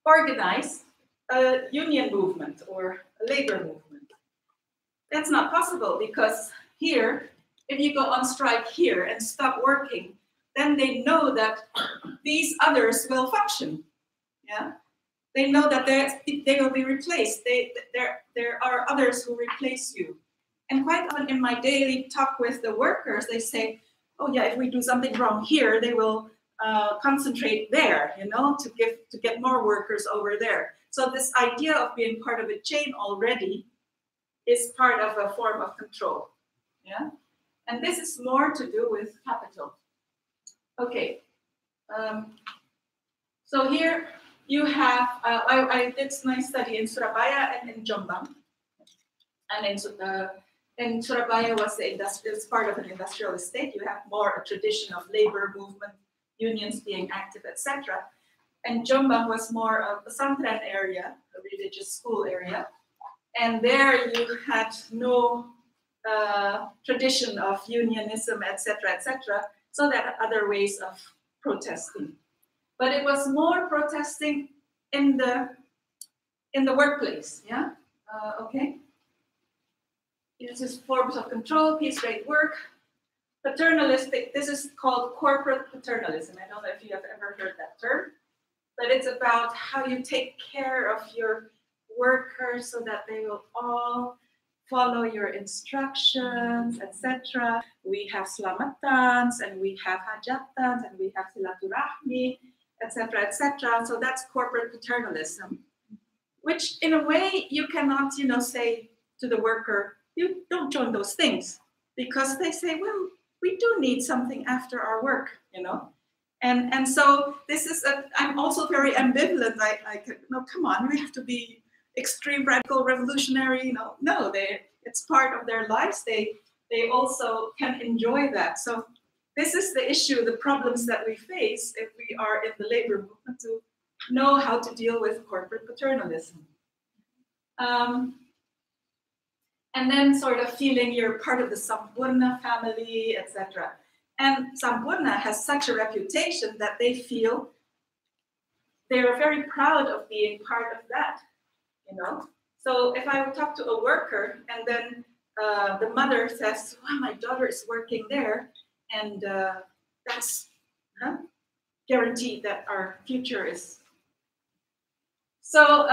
organize a union movement or a labor movement? That's not possible, because here, if you go on strike here and stop working, then they know that these others will function. Yeah. They know that they will be replaced. There are others who replace you. And quite often in my daily talk with the workers, they say, oh yeah, if we do something wrong here, they will concentrate there, to get more workers over there. So this idea of being part of a chain already is part of a form of control. Yeah? And this is more to do with capital. Okay. So here, you have, I did my study in Surabaya and in Jombang. And in Surabaya it's part of an industrial estate. You have more a tradition of labor movement, unions being active, etc. and Jombang was more of a pesantren area, a religious school area. And there you had no tradition of unionism, etc., so there are other ways of protesting. But it was more protesting in the workplace, yeah? Okay. This is forms of control, piece rate work. Paternalistic, this is called corporate paternalism. I don't know if you have ever heard that term, but it's about how you take care of your workers so that they will all follow your instructions, etc. We have slamatans, and we have hajatans, and we have silaturahmi, etc., etc. So that's corporate paternalism, which in a way you cannot, say to the worker, you don't join those things, because they say, well, we do need something after our work, And so this is, I'm also very ambivalent. No, come on, we have to be extreme, radical, revolutionary. No, it's part of their lives. They also can enjoy that. So this is the issue, the problems that we face if we are in the labor movement, to know how to deal with corporate paternalism. And then sort of feeling you're part of the Sampurna family, etc. And Sampurna has such a reputation that they feel they're very proud of being part of that, So if I would talk to a worker and then the mother says, well, my daughter is working there, and that's guaranteed that our future is. So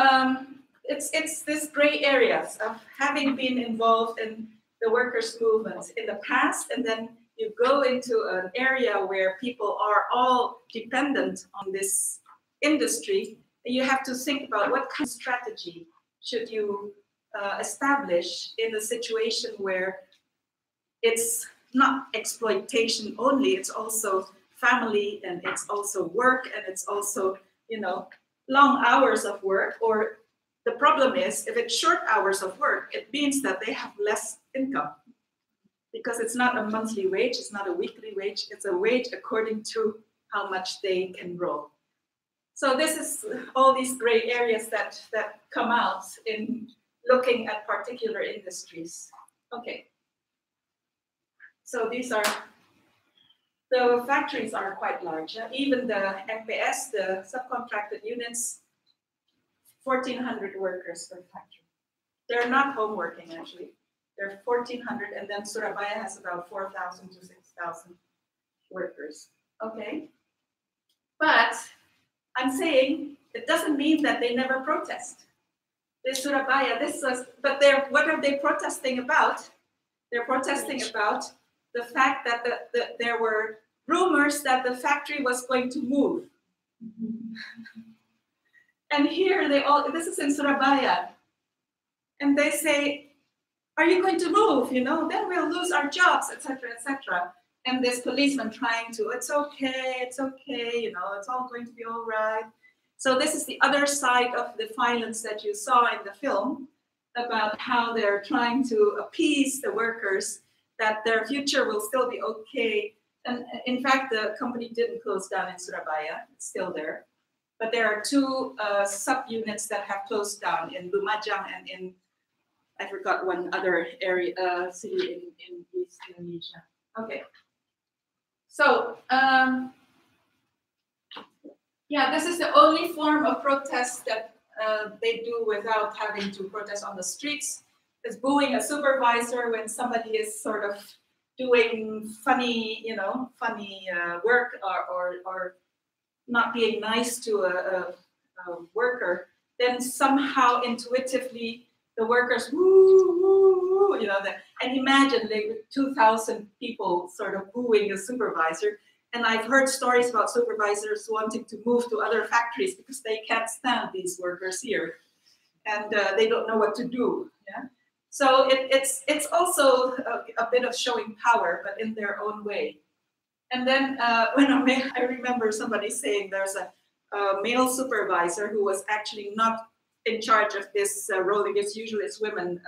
it's this gray areas of having been involved in the workers' movements in the past, and then you go into an area where people are all dependent on this industry, and you have to think about what kind of strategy should you establish in a situation where it's not exploitation only, it's also family, and it's also work, and it's also, long hours of work. Or the problem is, if it's short hours of work, it means that they have less income, because it's not a monthly wage, it's not a weekly wage, it's a wage according to how much they can roll. So this is all these gray areas that come out in looking at particular industries. Okay. So these are, the factories are quite large. Even the MPS, the subcontracted units, 1,400 workers per factory. They're not home working, actually. They're 1,400, and then Surabaya has about 4,000 to 6,000 workers. Okay. But I'm saying it doesn't mean that they never protest. This Surabaya, but what are they protesting about? They're protesting about the fact that there were rumors that the factory was going to move. And here this is in Surabaya. And they say, are you going to move? Then we'll lose our jobs, etc., etc. And this policeman trying to, it's okay, it's all going to be all right. So this is the other side of the violence that you saw in the film, about how they're trying to appease the workers, that their future will still be okay. And in fact, the company didn't close down in Surabaya, it's still there. But there are two sub-units that have closed down in Lumajang and in, I forgot one other area, city in East Indonesia. Okay. So, this is the only form of protest that they do without having to protest on the streets. It's booing a supervisor when somebody is sort of doing funny work, or not being nice to a worker. Then somehow intuitively the workers woo woo woo, and imagine like 2,000 people sort of booing a supervisor. And I've heard stories about supervisors wanting to move to other factories because they can't stand these workers here, and they don't know what to do. Yeah, so it's also a bit of showing power, but in their own way. And then I remember somebody saying there's a male supervisor who was actually not in charge of this role, because usually it's women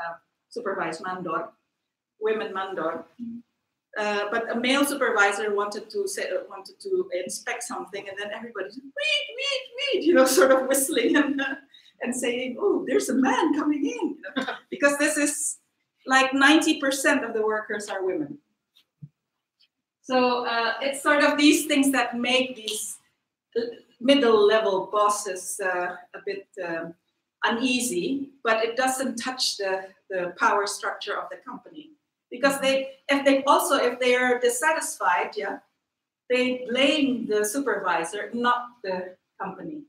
supervise mandor, women mandor. but a male supervisor wanted to inspect something, and then everybody said, wait, you know, sort of whistling and saying, oh, there's a man coming in, you know? Because this is like 90% of the workers are women. So it's sort of these things that make these middle level bosses a bit uneasy, but it doesn't touch the power structure of the company. Because if they are dissatisfied, yeah, they blame the supervisor, not the company.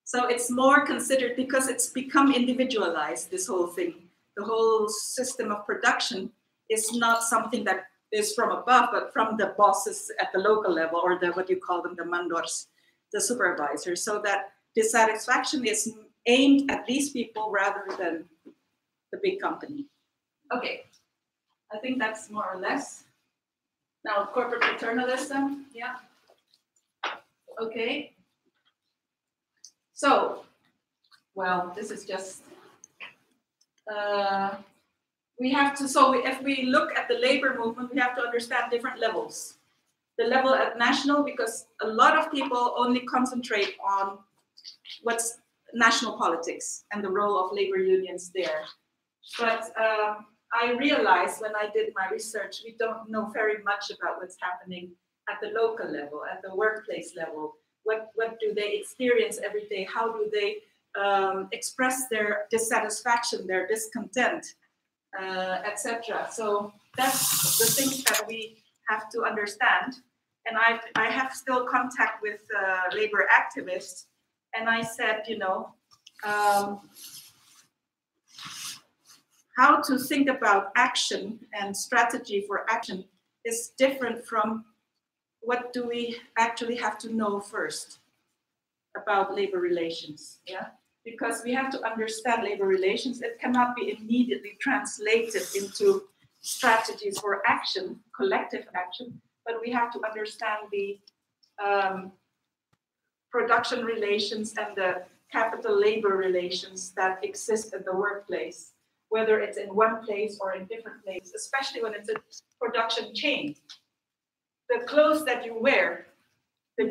So it's more considered because it's become individualized, this whole thing. The whole system of production is not something that is from above, but from the bosses at the local level, or what you call them, the mandors, the supervisors. So that dissatisfaction is aimed at these people rather than the big company. Okay. I think that's more or less. Now, corporate paternalism, yeah. Okay. So, well, this is just, we have to, so if we look at the labor movement, we have to understand different levels. The level at national, because a lot of people only concentrate on what's national politics and the role of labor unions there. But I realized when I did my research, we don't know very much about what's happening at the local level, at the workplace level. What do they experience every day? How do they express their dissatisfaction, their discontent, etc. So that's the things that we have to understand. And I have still contact with labor activists, and I said, you know, how to think about action and strategy for action is different from what do we actually have to know first about labor relations, yeah? Because we have to understand labor relations. It cannot be immediately translated into strategies for action, collective action, but we have to understand the production relations and the capital labor relations that exist in the workplace, whether it's in one place or in different places, especially when it's a production chain. The clothes that you wear, the